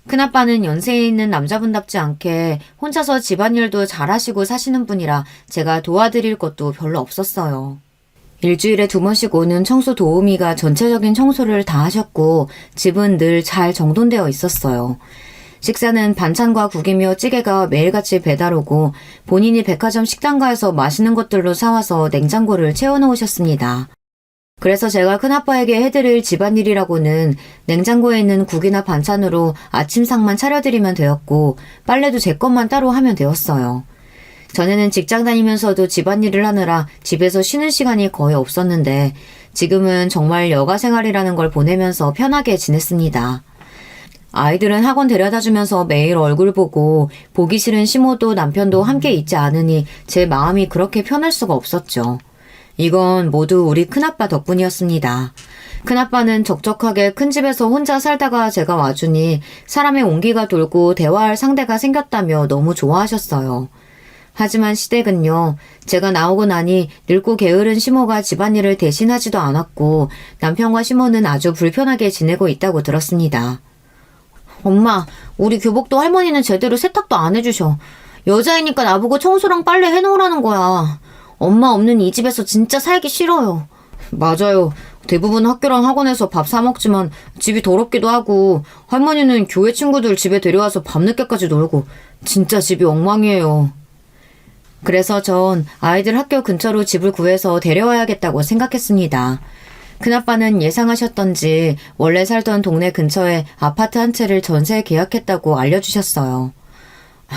큰아빠는 연세에 있는 남자분답지 않게 혼자서 집안일도 잘하시고 사시는 분이라 제가 도와드릴 것도 별로 없었어요. 일주일에 2번씩 오는 청소 도우미가 전체적인 청소를 다 하셨고 집은 늘 잘 정돈되어 있었어요. 식사는 반찬과 국이며 찌개가 매일같이 배달 오고 본인이 백화점 식당가에서 맛있는 것들로 사와서 냉장고를 채워놓으셨습니다. 그래서 제가 큰아빠에게 해드릴 집안일이라고는 냉장고에 있는 국이나 반찬으로 아침상만 차려드리면 되었고 빨래도 제 것만 따로 하면 되었어요. 전에는 직장 다니면서도 집안일을 하느라 집에서 쉬는 시간이 거의 없었는데 지금은 정말 여가 생활이라는 걸 보내면서 편하게 지냈습니다. 아이들은 학원 데려다주면서 매일 얼굴 보고 보기 싫은 시모도 남편도 함께 있지 않으니 제 마음이 그렇게 편할 수가 없었죠. 이건 모두 우리 큰아빠 덕분이었습니다. 큰아빠는 적적하게 큰 집에서 혼자 살다가 제가 와주니 사람의 온기가 돌고 대화할 상대가 생겼다며 너무 좋아하셨어요. 하지만 시댁은요, 제가 나오고 나니 늙고 게으른 시모가 집안일을 대신하지도 않았고 남편과 시모는 아주 불편하게 지내고 있다고 들었습니다. 엄마, 우리 교복도 할머니는 제대로 세탁도 안 해주셔. 여자이니까 나보고 청소랑 빨래 해놓으라는 거야. 엄마 없는 이 집에서 진짜 살기 싫어요. 맞아요. 대부분 학교랑 학원에서 밥 사 먹지만 집이 더럽기도 하고 할머니는 교회 친구들 집에 데려와서 밤늦게까지 놀고 진짜 집이 엉망이에요. 그래서 전 아이들 학교 근처로 집을 구해서 데려와야겠다고 생각했습니다. 큰아빠는 예상하셨던지 원래 살던 동네 근처에 아파트 한 채를 전세 계약했다고 알려주셨어요.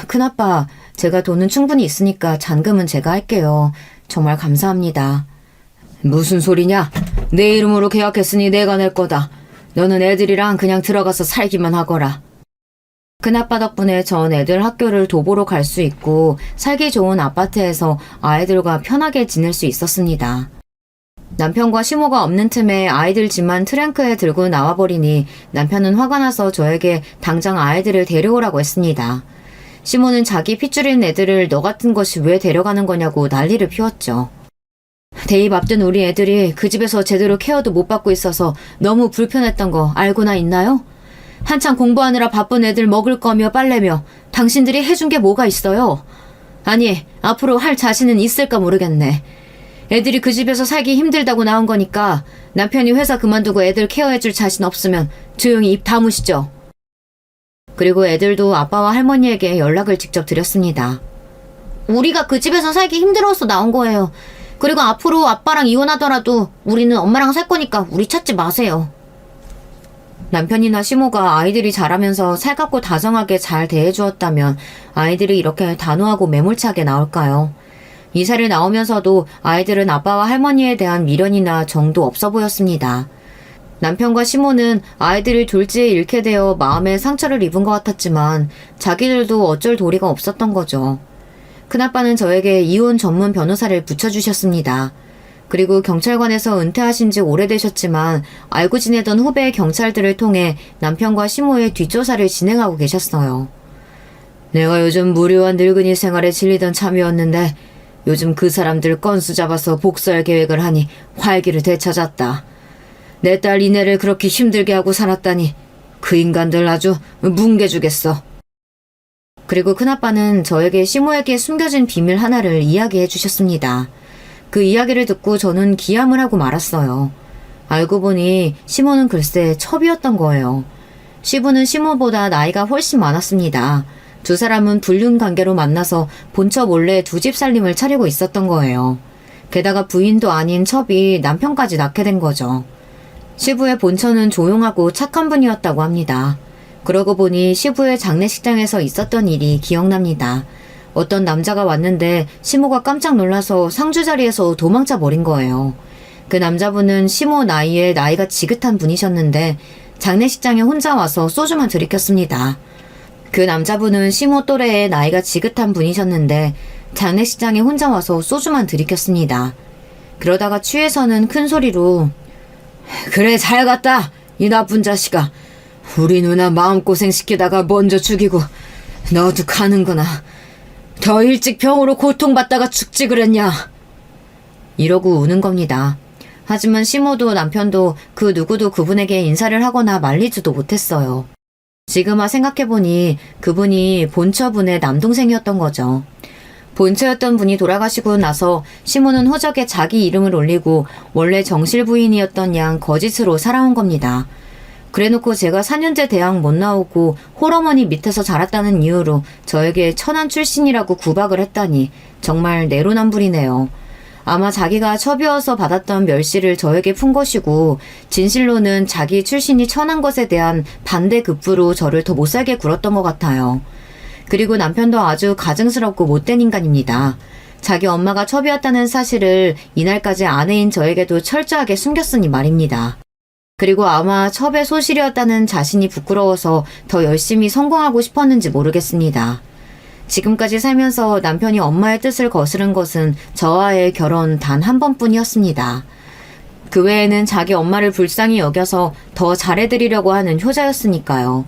큰아빠, 제가 돈은 충분히 있으니까 잔금은 제가 할게요. 정말 감사합니다. 무슨 소리냐? 내 이름으로 계약했으니 내가 낼 거다. 너는 애들이랑 그냥 들어가서 살기만 하거라. 큰아빠 덕분에 전 애들 학교를 도보로 갈 수 있고 살기 좋은 아파트에서 아이들과 편하게 지낼 수 있었습니다. 남편과 시모가 없는 틈에 아이들 집만 트렁크에 들고 나와버리니 남편은 화가 나서 저에게 당장 아이들을 데려오라고 했습니다. 시모는 자기 핏줄인 애들을 너 같은 것이 왜 데려가는 거냐고 난리를 피웠죠. 대입 앞둔 우리 애들이 그 집에서 제대로 케어도 못 받고 있어서 너무 불편했던 거 알고나 있나요? 한창 공부하느라 바쁜 애들 먹을 거며 빨래며 당신들이 해준 게 뭐가 있어요? 아니, 앞으로 할 자신은 있을까 모르겠네. 애들이 그 집에서 살기 힘들다고 나온 거니까 남편이 회사 그만두고 애들 케어해줄 자신 없으면 조용히 입 다무시죠. 그리고 애들도 아빠와 할머니에게 연락을 직접 드렸습니다. 우리가 그 집에서 살기 힘들어서 나온 거예요. 그리고 앞으로 아빠랑 이혼하더라도 우리는 엄마랑 살 거니까 우리 찾지 마세요. 남편이나 시모가 아이들이 자라면서 살갑고 다정하게 잘 대해주었다면 아이들이 이렇게 단호하고 매몰차게 나올까요? 이사를 나오면서도 아이들은 아빠와 할머니에 대한 미련이나 정도 없어 보였습니다. 남편과 시모는 아이들을 졸지에 잃게 되어 마음에 상처를 입은 것 같았지만 자기들도 어쩔 도리가 없었던 거죠. 큰아빠는 저에게 이혼 전문 변호사를 붙여주셨습니다. 그리고 경찰관에서 은퇴하신 지 오래되셨지만 알고 지내던 후배 경찰들을 통해 남편과 시모의 뒷조사를 진행하고 계셨어요. 내가 요즘 무료한 늙은이 생활에 질리던 참이었는데 요즘 그 사람들 건수 잡아서 복수할 계획을 하니 활기를 되찾았다. 내 딸 이내를 그렇게 힘들게 하고 살았다니 그 인간들 아주 뭉개주겠어. 그리고 큰아빠는 저에게 시모에게 숨겨진 비밀 하나를 이야기해 주셨습니다. 그 이야기를 듣고 저는 기함을 하고 말았어요. 알고 보니 시모는 글쎄 첩이었던 거예요. 시부는 시모보다 나이가 훨씬 많았습니다. 두 사람은 불륜 관계로 만나서 본처 몰래 두 집 살림을 차리고 있었던 거예요. 게다가 부인도 아닌 첩이 남편까지 낳게 된 거죠. 시부의 본처는 조용하고 착한 분이었다고 합니다. 그러고 보니 시부의 장례식장에서 있었던 일이 기억납니다. 어떤 남자가 왔는데 시모가 깜짝 놀라서 상주 자리에서 도망쳐 버린 거예요. 그 남자분은 시모 나이에 나이가 지긋한 분이셨는데 장례식장에 혼자 와서 소주만 들이켰습니다. 그 남자분은 시모 또래의 나이가 지긋한 분이셨는데 장례식장에 혼자 와서 소주만 들이켰습니다. 그러다가 취해서는 큰 소리로 그래 잘 갔다 이 나쁜 자식아. 우리 누나 마음고생 시키다가 먼저 죽이고 너도 가는구나. 더 일찍 병으로 고통받다가 죽지 그랬냐. 이러고 우는 겁니다. 하지만 시모도 남편도 그 누구도 그분에게 인사를 하거나 말리지도 못했어요. 지금 생각해보니 그분이 본처분의 남동생이었던 거죠. 본처였던 분이 돌아가시고 나서 시모는 호적에 자기 이름을 올리고 원래 정실 부인이었던 양 거짓으로 살아온 겁니다. 그래놓고 제가 4년제 대학 못 나오고 홀어머니 밑에서 자랐다는 이유로 저에게 천한 출신이라고 구박을 했다니 정말 내로남불이네요. 아마 자기가 첩이어서 받았던 멸시를 저에게 푼 것이고 진실로는 자기 출신이 천한 것에 대한 반대급부로 저를 더 못살게 굴었던 것 같아요. 그리고 남편도 아주 가증스럽고 못된 인간입니다. 자기 엄마가 첩이었다는 사실을 이날까지 아내인 저에게도 철저하게 숨겼으니 말입니다. 그리고 아마 첩의 소실이었다는 자신이 부끄러워서 더 열심히 성공하고 싶었는지 모르겠습니다. 지금까지 살면서 남편이 엄마의 뜻을 거스른 것은 저와의 결혼 단 한 번뿐이었습니다. 그 외에는 자기 엄마를 불쌍히 여겨서 더 잘해드리려고 하는 효자였으니까요.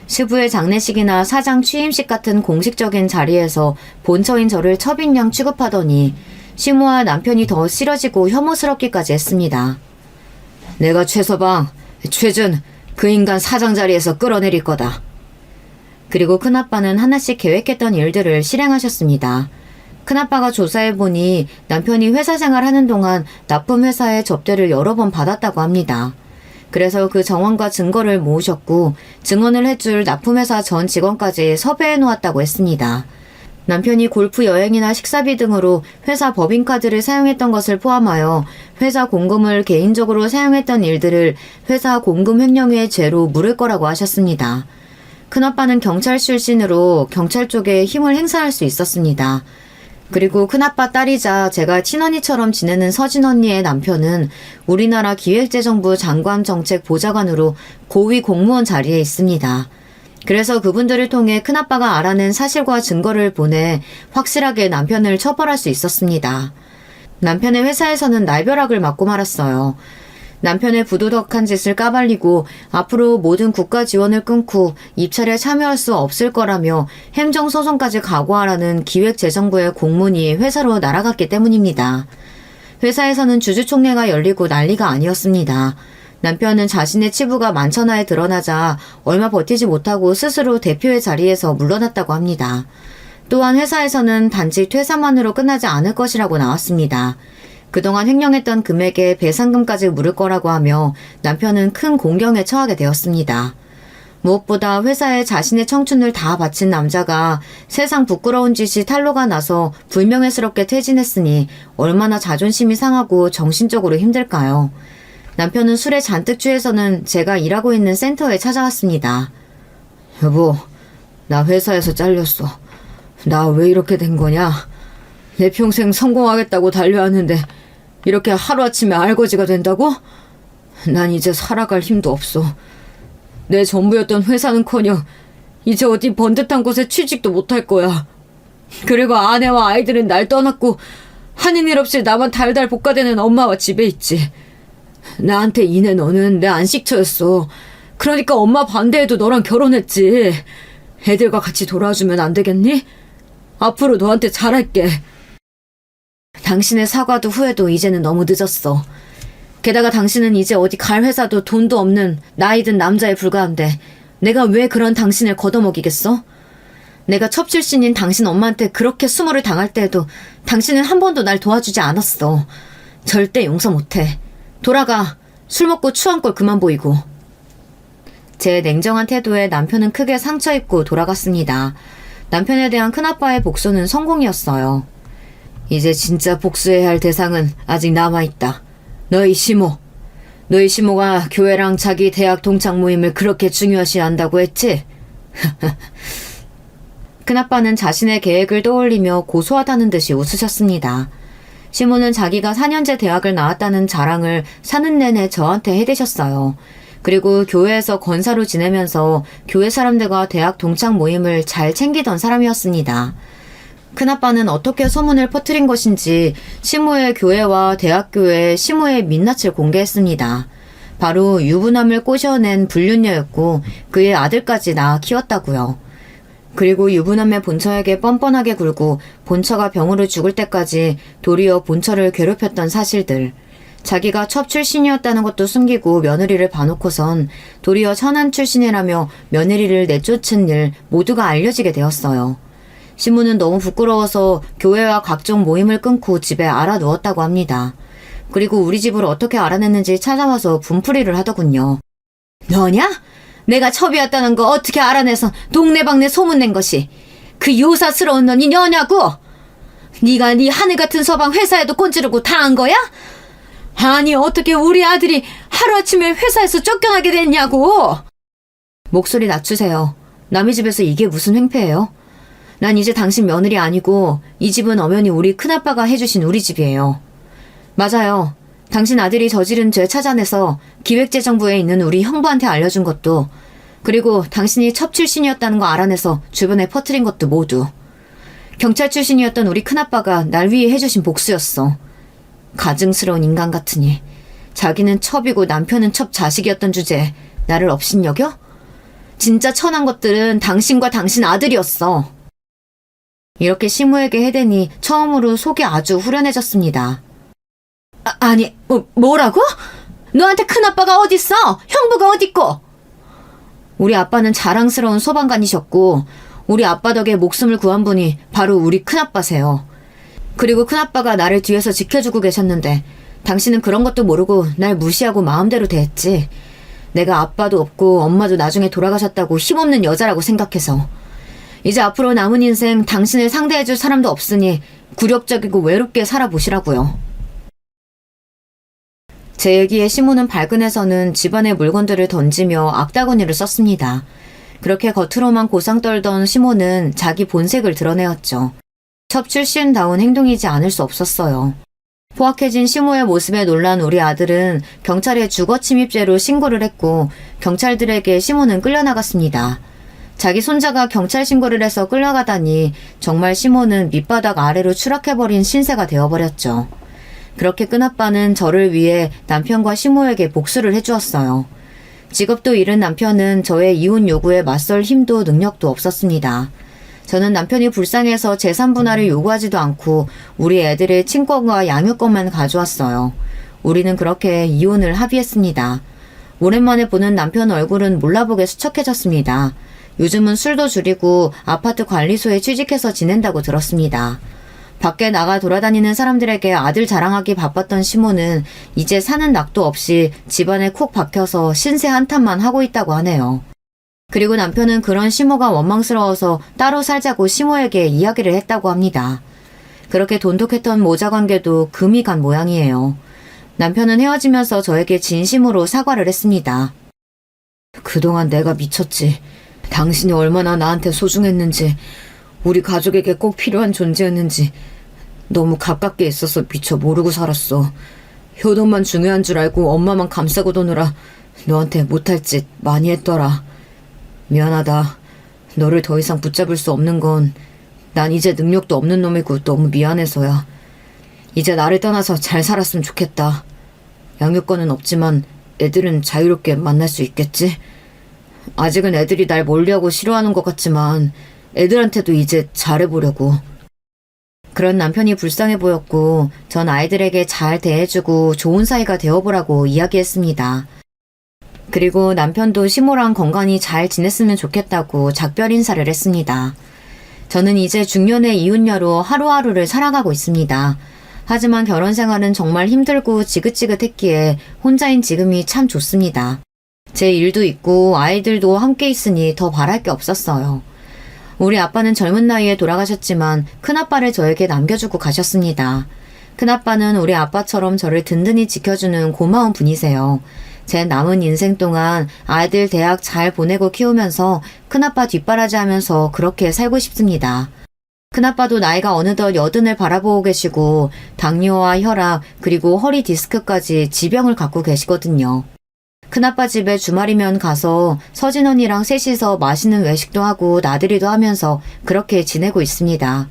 시부의 장례식이나 사장 취임식 같은 공식적인 자리에서 본처인 저를 첩인 양 취급하더니 시모와 남편이 더 싫어지고 혐오스럽기까지 했습니다. 내가 최서방, 최준, 그 인간 사장 자리에서 끌어내릴 거다. 그리고 큰아빠는 하나씩 계획했던 일들을 실행하셨습니다. 큰아빠가 조사해보니 남편이 회사 생활하는 동안 납품회사의 접대를 여러 번 받았다고 합니다. 그래서 그 정황과 증거를 모으셨고 증언을 해줄 납품회사 전 직원까지 섭외해놓았다고 했습니다. 남편이 골프 여행이나 식사비 등으로 회사 법인카드를 사용했던 것을 포함하여 회사 공금을 개인적으로 사용했던 일들을 회사 공금 횡령의 죄로 물을 거라고 하셨습니다. 큰아빠는 경찰 출신으로 경찰 쪽에 힘을 행사할 수 있었습니다. 그리고 큰아빠 딸이자 제가 친언니처럼 지내는 서진 언니의 남편은 우리나라 기획재정부 장관정책 보좌관으로 고위 공무원 자리에 있습니다. 그래서 그분들을 통해 큰아빠가 알아낸 사실과 증거를 보내 확실하게 남편을 처벌할 수 있었습니다. 남편의 회사에서는 날벼락을 맞고 말았어요. 남편의 부도덕한 짓을 까발리고 앞으로 모든 국가 지원을 끊고 입찰에 참여할 수 없을 거라며 행정소송까지 각오하라는 기획재정부의 공문이 회사로 날아갔기 때문입니다. 회사에서는 주주총회가 열리고 난리가 아니었습니다. 남편은 자신의 치부가 만천하에 드러나자 얼마 버티지 못하고 스스로 대표의 자리에서 물러났다고 합니다. 또한 회사에서는 단지 퇴사만으로 끝나지 않을 것이라고 나왔습니다. 그동안 횡령했던 금액에 배상금까지 물을 거라고 하며 남편은 큰 공경에 처하게 되었습니다. 무엇보다 회사에 자신의 청춘을 다 바친 남자가 세상 부끄러운 짓이 탄로가 나서 불명예스럽게 퇴진했으니 얼마나 자존심이 상하고 정신적으로 힘들까요? 남편은 술에 잔뜩 취해서는 제가 일하고 있는 센터에 찾아왔습니다. 여보, 나 회사에서 잘렸어. 나 왜 이렇게 된 거냐? 내 평생 성공하겠다고 달려왔는데 이렇게 하루아침에 알거지가 된다고? 난 이제 살아갈 힘도 없어. 내 전부였던 회사는커녕 이제 어디 번듯한 곳에 취직도 못할 거야. 그리고 아내와 아이들은 날 떠났고 하는 일 없이 나만 달달 볶아대는 엄마와 집에 있지. 나한테 이내 너는 내 안식처였어. 그러니까 엄마 반대해도 너랑 결혼했지. 애들과 같이 돌아주면 안 되겠니? 앞으로 너한테 잘할게. 당신의 사과도 후회도 이제는 너무 늦었어. 게다가 당신은 이제 어디 갈 회사도 돈도 없는 나이 든 남자에 불과한데 내가 왜 그런 당신을 걷어먹이겠어? 내가 첩출신인 당신 엄마한테 그렇게 수모를 당할 때에도 당신은 한 번도 날 도와주지 않았어. 절대 용서 못해. 돌아가. 술 먹고 추한 걸 그만 보이고. 제 냉정한 태도에 남편은 크게 상처입고 돌아갔습니다. 남편에 대한 큰아빠의 복수는 성공이었어요. 이제 진짜 복수해야 할 대상은 아직 남아있다. 너희 시모. 너희 시모가 교회랑 자기 대학 동창 모임을 그렇게 중요시 한다고 했지? 큰아빠는 자신의 계획을 떠올리며 고소하다는 듯이 웃으셨습니다. 시모는 자기가 4년제 대학을 나왔다는 자랑을 사는 내내 저한테 해대셨어요. 그리고 교회에서 권사로 지내면서 교회 사람들과 대학 동창 모임을 잘 챙기던 사람이었습니다. 큰아빠는 어떻게 소문을 퍼뜨린 것인지 시모의 교회와 대학교에 시모의 민낯을 공개했습니다. 바로 유부남을 꼬셔낸 불륜녀였고 그의 아들까지 낳아 키웠다고요. 그리고 유부남의 본처에게 뻔뻔하게 굴고 본처가 병으로 죽을 때까지 도리어 본처를 괴롭혔던 사실들. 자기가 첩 출신이었다는 것도 숨기고 며느리를 봐놓고선 도리어 천한 출신이라며 며느리를 내쫓은 일 모두가 알려지게 되었어요. 시모는 너무 부끄러워서 교회와 각종 모임을 끊고 집에 알아누웠다고 합니다. 그리고 우리 집을 어떻게 알아냈는지 찾아와서 분풀이를 하더군요. 너냐? 내가 첩이었다는 거 어떻게 알아내서 동네방네 소문낸 것이 그 요사스러운 넌이 너냐고? 네가 네 하늘같은 서방 회사에도 꼰지르고 다 한 거야? 아니 어떻게 우리 아들이 하루아침에 회사에서 쫓겨나게 됐냐고. 목소리 낮추세요. 남의 집에서 이게 무슨 횡패예요? 난 이제 당신 며느리 아니고 이 집은 엄연히 우리 큰아빠가 해주신 우리 집이에요. 맞아요. 당신 아들이 저지른 죄 찾아내서 기획재정부에 있는 우리 형부한테 알려준 것도, 그리고 당신이 첩 출신이었다는 거 알아내서 주변에 퍼뜨린 것도 모두 경찰 출신이었던 우리 큰아빠가 날 위해 해주신 복수였어. 가증스러운 인간 같으니 자기는 첩이고 남편은 첩 자식이었던 주제에 나를 업신여겨? 진짜 천한 것들은 당신과 당신 아들이었어. 이렇게 시모에게 해대니 처음으로 속이 아주 후련해졌습니다. 아니, 뭐라고? 너한테 큰아빠가 어딨어? 형부가 어딨고? 우리 아빠는 자랑스러운 소방관이셨고 우리 아빠 덕에 목숨을 구한 분이 바로 우리 큰아빠세요. 그리고 큰아빠가 나를 뒤에서 지켜주고 계셨는데 당신은 그런 것도 모르고 날 무시하고 마음대로 대했지. 내가 아빠도 없고 엄마도 나중에 돌아가셨다고 힘없는 여자라고 생각해서. 이제 앞으로 남은 인생 당신을 상대해줄 사람도 없으니 굴욕적이고 외롭게 살아보시라고요. 제 얘기에 시모는 발끈해서는 집안의 물건들을 던지며 악다구니를 썼습니다. 그렇게 겉으로만 고상 떨던 시모는 자기 본색을 드러내었죠. 첩 출신다운 행동이지 않을 수 없었어요. 포악해진 시모의 모습에 놀란 우리 아들은 경찰에 주거침입죄로 신고를 했고 경찰들에게 시모는 끌려나갔습니다. 자기 손자가 경찰 신고를 해서 끌려가다니 정말 시모는 밑바닥 아래로 추락해버린 신세가 되어버렸죠. 그렇게 큰아빠는 저를 위해 남편과 시모에게 복수를 해주었어요. 직업도 잃은 남편은 저의 이혼 요구에 맞설 힘도 능력도 없었습니다. 저는 남편이 불쌍해서 재산 분할을 요구하지도 않고 우리 애들의 친권과 양육권만 가져왔어요. 우리는 그렇게 이혼을 합의했습니다. 오랜만에 보는 남편 얼굴은 몰라보게 수척해졌습니다. 요즘은 술도 줄이고 아파트 관리소에 취직해서 지낸다고 들었습니다. 밖에 나가 돌아다니는 사람들에게 아들 자랑하기 바빴던 시모는 이제 사는 낙도 없이 집안에 콕 박혀서 신세 한탄만 하고 있다고 하네요. 그리고 남편은 그런 시모가 원망스러워서 따로 살자고 시모에게 이야기를 했다고 합니다. 그렇게 돈독했던 모자 관계도 금이 간 모양이에요. 남편은 헤어지면서 저에게 진심으로 사과를 했습니다. 그동안 내가 미쳤지. 당신이 얼마나 나한테 소중했는지, 우리 가족에게 꼭 필요한 존재였는지 너무 가깝게 있어서 미처 모르고 살았어. 효도만 중요한 줄 알고 엄마만 감싸고 도느라 너한테 못할 짓 많이 했더라. 미안하다. 너를 더 이상 붙잡을 수 없는 건 난 이제 능력도 없는 놈이고 너무 미안해서야. 이제 나를 떠나서 잘 살았으면 좋겠다. 양육권은 없지만 애들은 자유롭게 만날 수 있겠지? 아직은 애들이 날 멀리하고 싫어하는 것 같지만 애들한테도 이제 잘해보려고. 그런 남편이 불쌍해 보였고 전 아이들에게 잘 대해주고 좋은 사이가 되어보라고 이야기했습니다. 그리고 남편도 시모랑 건강히 잘 지냈으면 좋겠다고 작별 인사를 했습니다. 저는 이제 중년의 이혼녀로 하루하루를 살아가고 있습니다. 하지만 결혼 생활은 정말 힘들고 지긋지긋했기에 혼자인 지금이 참 좋습니다. 제 일도 있고 아이들도 함께 있으니 더 바랄 게 없었어요. 우리 아빠는 젊은 나이에 돌아가셨지만 큰아빠를 저에게 남겨주고 가셨습니다. 큰아빠는 우리 아빠처럼 저를 든든히 지켜주는 고마운 분이세요. 제 남은 인생 동안 아이들 대학 잘 보내고 키우면서 큰아빠 뒷바라지하면서 그렇게 살고 싶습니다. 큰아빠도 나이가 어느덧 80을 바라보고 계시고 당뇨와 혈압 그리고 허리 디스크까지 지병을 갖고 계시거든요. 큰아빠 집에 주말이면 가서 서진 언니랑 셋이서 맛있는 외식도 하고 나들이도 하면서 그렇게 지내고 있습니다.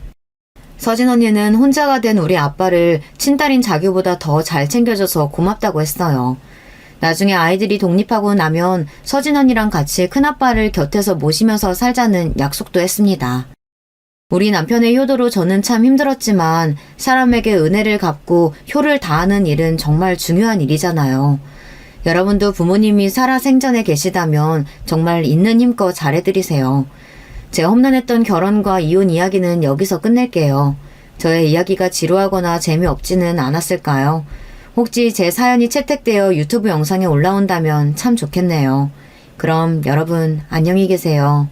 서진 언니는 혼자가 된 우리 아빠를 친딸인 자기보다 더 잘 챙겨줘서 고맙다고 했어요. 나중에 아이들이 독립하고 나면 서진 언니랑 같이 큰아빠를 곁에서 모시면서 살자는 약속도 했습니다. 우리 남편의 효도로 저는 참 힘들었지만 사람에게 은혜를 갚고 효를 다하는 일은 정말 중요한 일이잖아요. 여러분도 부모님이 살아 생전에 계시다면 정말 있는 힘껏 잘해드리세요. 제 험난했던 결혼과 이혼 이야기는 여기서 끝낼게요. 저의 이야기가 지루하거나 재미없지는 않았을까요? 혹시 제 사연이 채택되어 유튜브 영상에 올라온다면 참 좋겠네요. 그럼 여러분 안녕히 계세요.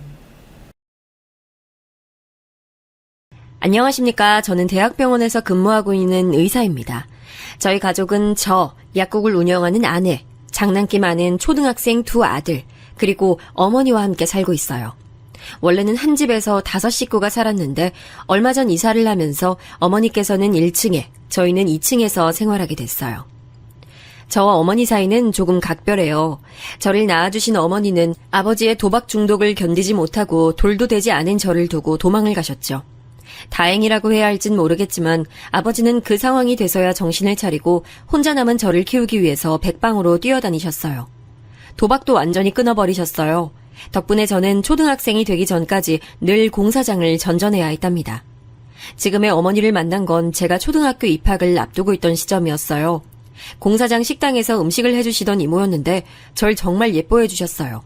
안녕하십니까. 저는 대학병원에서 근무하고 있는 의사입니다. 저희 가족은 저, 약국을 운영하는 아내, 장난기 많은 초등학생 2 아들, 그리고 어머니와 함께 살고 있어요. 원래는 한 집에서 5 식구가 살았는데 얼마 전 이사를 하면서 어머니께서는 1층에, 저희는 2층에서 생활하게 됐어요. 저와 어머니 사이는 조금 각별해요. 저를 낳아주신 어머니는 아버지의 도박 중독을 견디지 못하고 돌도 되지 않은 저를 두고 도망을 가셨죠. 다행이라고 해야 할진 모르겠지만 아버지는 그 상황이 돼서야 정신을 차리고 혼자 남은 저를 키우기 위해서 백방으로 뛰어다니셨어요. 도박도 완전히 끊어버리셨어요. 덕분에 저는 초등학생이 되기 전까지 늘 공사장을 전전해야 했답니다. 지금의 어머니를 만난 건 제가 초등학교 입학을 앞두고 있던 시점이었어요. 공사장 식당에서 음식을 해주시던 이모였는데 절 정말 예뻐해 주셨어요.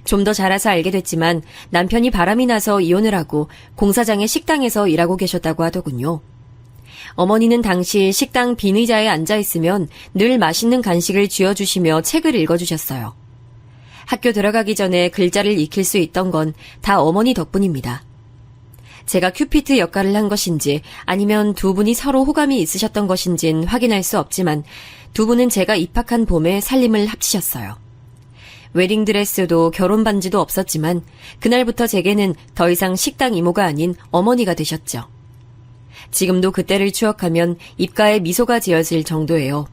좀 더 자라서 알게 됐지만 남편이 바람이 나서 이혼을 하고 공사장의 식당에서 일하고 계셨다고 하더군요. 어머니는 당시 식당 빈 의자에 앉아있으면 늘 맛있는 간식을 쥐어주시며 책을 읽어주셨어요. 학교 들어가기 전에 글자를 익힐 수 있던 건 다 어머니 덕분입니다. 제가 큐피트 역할을 한 것인지 아니면 두 분이 서로 호감이 있으셨던 것인진 확인할 수 없지만 두 분은 제가 입학한 봄에 살림을 합치셨어요. 웨딩드레스도 결혼 반지도 없었지만 그날부터 제게는 더 이상 식당 이모가 아닌 어머니가 되셨죠. 지금도 그때를 추억하면 입가에 미소가 지어질 정도예요.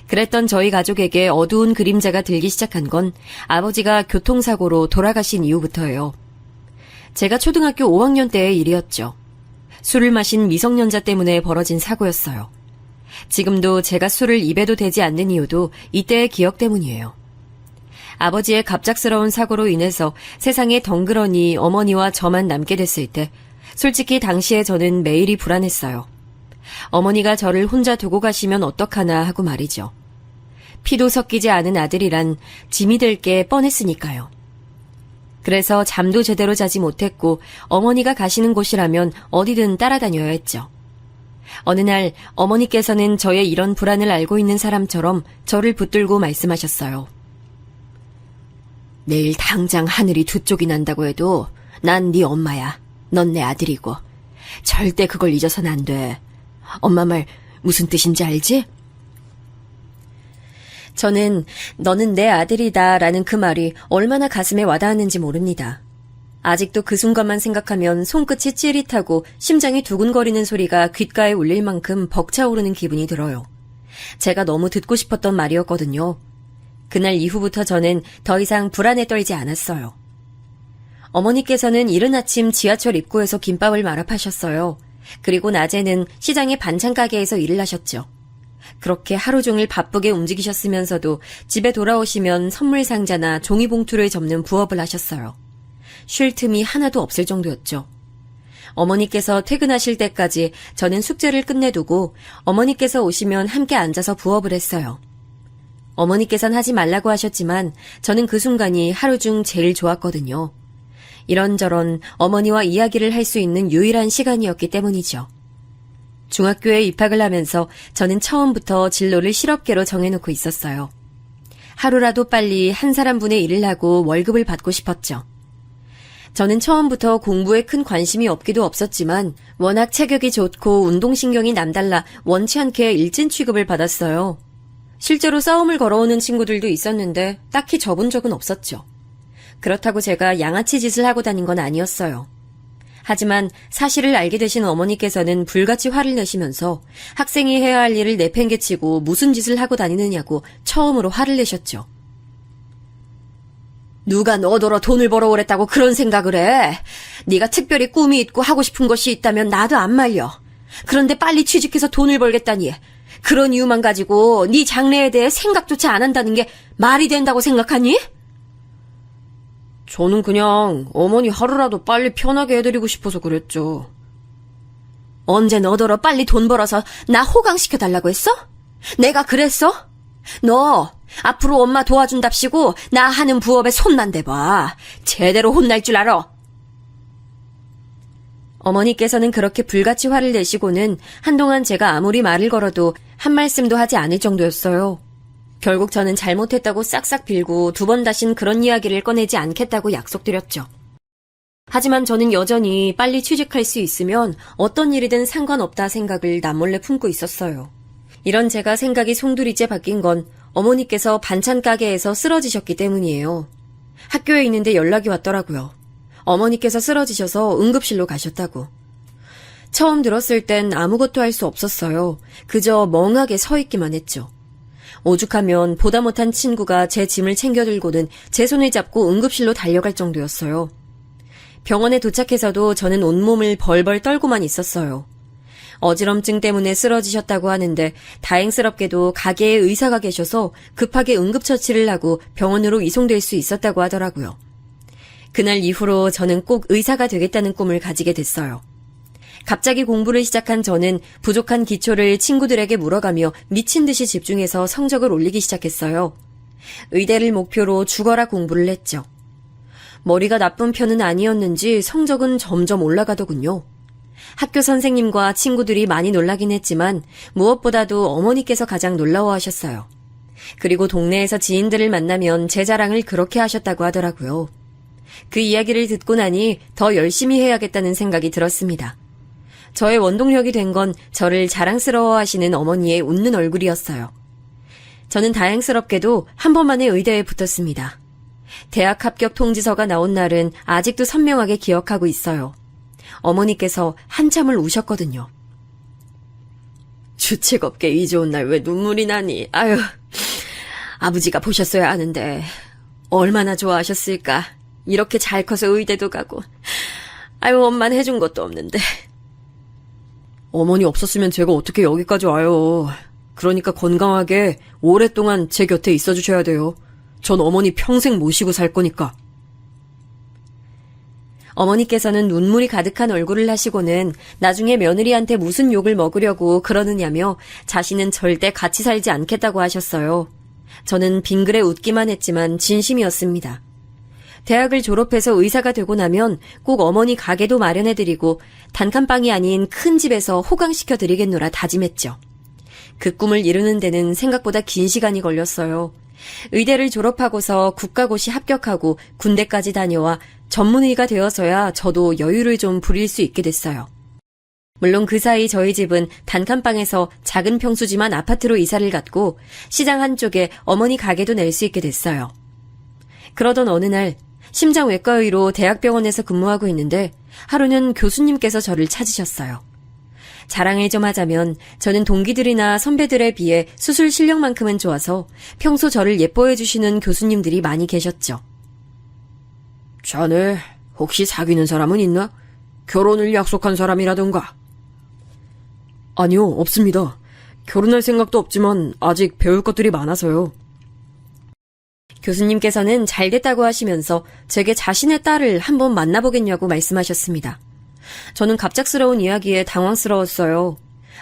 그랬던 저희 가족에게 어두운 그림자가 들기 시작한 건 아버지가 교통사고로 돌아가신 이후부터예요. 제가 초등학교 5학년 때의 일이었죠. 술을 마신 미성년자 때문에 벌어진 사고였어요. 지금도 제가 술을 입에도 대지 않는 이유도 이때의 기억 때문이에요. 아버지의 갑작스러운 사고로 인해서 세상에 덩그러니 어머니와 저만 남게 됐을 때 솔직히 당시에 저는 매일이 불안했어요. 어머니가 저를 혼자 두고 가시면 어떡하나 하고 말이죠. 피도 섞이지 않은 아들이란 짐이 될 게 뻔했으니까요. 그래서 잠도 제대로 자지 못했고 어머니가 가시는 곳이라면 어디든 따라다녀야 했죠. 어느 날 어머니께서는 저의 이런 불안을 알고 있는 사람처럼 저를 붙들고 말씀하셨어요. 내일 당장 하늘이 두 쪽이 난다고 해도 난 네 엄마야. 넌 내 아들이고. 절대 그걸 잊어서는 안 돼. 엄마 말 무슨 뜻인지 알지? 저는 너는 내 아들이다 라는 그 말이 얼마나 가슴에 와닿았는지 모릅니다. 아직도 그 순간만 생각하면 손끝이 찌릿하고 심장이 두근거리는 소리가 귓가에 울릴 만큼 벅차오르는 기분이 들어요. 제가 너무 듣고 싶었던 말이었거든요. 그날 이후부터 저는 더 이상 불안에 떨지 않았어요. 어머니께서는 이른 아침 지하철 입구에서 김밥을 말아 파셨어요. 그리고 낮에는 시장의 반찬 가게에서 일을 하셨죠. 그렇게 하루 종일 바쁘게 움직이셨으면서도 집에 돌아오시면 선물 상자나 종이봉투를 접는 부업을 하셨어요. 쉴 틈이 하나도 없을 정도였죠. 어머니께서 퇴근하실 때까지 저는 숙제를 끝내두고 어머니께서 오시면 함께 앉아서 부업을 했어요. 어머니께선 하지 말라고 하셨지만 저는 그 순간이 하루 중 제일 좋았거든요. 이런저런 어머니와 이야기를 할 수 있는 유일한 시간이었기 때문이죠. 중학교에 입학을 하면서 저는 처음부터 진로를 실업계로 정해놓고 있었어요. 하루라도 빨리 한 사람분의 일을 하고 월급을 받고 싶었죠. 저는 처음부터 공부에 큰 관심이 없기도 없었지만 워낙 체격이 좋고 운동신경이 남달라 원치 않게 일진 취급을 받았어요. 실제로 싸움을 걸어오는 친구들도 있었는데 딱히 접은 적은 없었죠. 그렇다고 제가 양아치 짓을 하고 다닌 건 아니었어요. 하지만 사실을 알게 되신 어머니께서는 불같이 화를 내시면서 학생이 해야 할 일을 내팽개치고 무슨 짓을 하고 다니느냐고 처음으로 화를 내셨죠. 누가 너더러 돈을 벌어오랬다고 그런 생각을 해. 네가 특별히 꿈이 있고 하고 싶은 것이 있다면 나도 안 말려. 그런데 빨리 취직해서 돈을 벌겠다니. 그런 이유만 가지고 네 장래에 대해 생각조차 안 한다는 게 말이 된다고 생각하니? 저는 그냥 어머니 하루라도 빨리 편하게 해드리고 싶어서 그랬죠. 언제 너더러 빨리 돈 벌어서 나 호강시켜달라고 했어? 내가 그랬어? 너 앞으로 엄마 도와준답시고 나 하는 부업에 손만 대봐. 제대로 혼날 줄 알아. 어머니께서는 그렇게 불같이 화를 내시고는 한동안 제가 아무리 말을 걸어도 한 말씀도 하지 않을 정도였어요. 결국 저는 잘못했다고 싹싹 빌고 두 번 다신 그런 이야기를 꺼내지 않겠다고 약속드렸죠. 하지만 저는 여전히 빨리 취직할 수 있으면 어떤 일이든 상관없다 생각을 남몰래 품고 있었어요. 이런 제가 생각이 송두리째 바뀐 건 어머니께서 반찬 가게에서 쓰러지셨기 때문이에요. 학교에 있는데 연락이 왔더라고요. 어머니께서 쓰러지셔서 응급실로 가셨다고. 처음 들었을 땐 아무것도 할 수 없었어요. 그저 멍하게 서 있기만 했죠. 오죽하면 보다 못한 친구가 제 짐을 챙겨 들고는 제 손을 잡고 응급실로 달려갈 정도였어요. 병원에 도착해서도 저는 온몸을 벌벌 떨고만 있었어요. 어지럼증 때문에 쓰러지셨다고 하는데 다행스럽게도 가게에 의사가 계셔서 급하게 응급처치를 하고 병원으로 이송될 수 있었다고 하더라고요. 그날 이후로 저는 꼭 의사가 되겠다는 꿈을 가지게 됐어요. 갑자기 공부를 시작한 저는 부족한 기초를 친구들에게 물어가며 미친 듯이 집중해서 성적을 올리기 시작했어요. 의대를 목표로 죽어라 공부를 했죠. 머리가 나쁜 편은 아니었는지 성적은 점점 올라가더군요. 학교 선생님과 친구들이 많이 놀라긴 했지만 무엇보다도 어머니께서 가장 놀라워하셨어요. 그리고 동네에서 지인들을 만나면 제 자랑을 그렇게 하셨다고 하더라고요. 그 이야기를 듣고 나니 더 열심히 해야겠다는 생각이 들었습니다. 저의 원동력이 된 건 저를 자랑스러워하시는 어머니의 웃는 얼굴이었어요. 저는 다행스럽게도 한 번만에 의대에 붙었습니다. 대학 합격 통지서가 나온 날은 아직도 선명하게 기억하고 있어요. 어머니께서 한참을 우셨거든요. 주책 없게 이 좋은 날 왜 눈물이 나니? 아유, 아버지가 보셨어야 하는데 얼마나 좋아하셨을까. 이렇게 잘 커서 의대도 가고. 아유, 엄마는 해준 것도 없는데. 어머니 없었으면 제가 어떻게 여기까지 와요. 그러니까 건강하게 오랫동안 제 곁에 있어 주셔야 돼요. 전 어머니 평생 모시고 살 거니까. 어머니께서는 눈물이 가득한 얼굴을 하시고는 나중에 며느리한테 무슨 욕을 먹으려고 그러느냐며 자신은 절대 같이 살지 않겠다고 하셨어요. 저는 빙그레 웃기만 했지만 진심이었습니다. 대학을 졸업해서 의사가 되고 나면 꼭 어머니 가게도 마련해드리고 단칸방이 아닌 큰 집에서 호강시켜드리겠노라 다짐했죠. 그 꿈을 이루는 데는 생각보다 긴 시간이 걸렸어요. 의대를 졸업하고서 국가고시 합격하고 군대까지 다녀와 전문의가 되어서야 저도 여유를 좀 부릴 수 있게 됐어요. 물론 그 사이 저희 집은 단칸방에서 작은 평수지만 아파트로 이사를 갔고 시장 한쪽에 어머니 가게도 낼 수 있게 됐어요. 그러던 어느 날 심장외과의로 대학병원에서 근무하고 있는데 하루는 교수님께서 저를 찾으셨어요. 자랑을 좀 하자면 저는 동기들이나 선배들에 비해 수술 실력만큼은 좋아서 평소 저를 예뻐해 주시는 교수님들이 많이 계셨죠. 자네 혹시 사귀는 사람은 있나? 결혼을 약속한 사람이라던가. 아니요, 없습니다. 결혼할 생각도 없지만 아직 배울 것들이 많아서요. 교수님께서는 잘 됐다고 하시면서 제게 자신의 딸을 한번 만나보겠냐고 말씀하셨습니다. 저는 갑작스러운 이야기에 당황스러웠어요.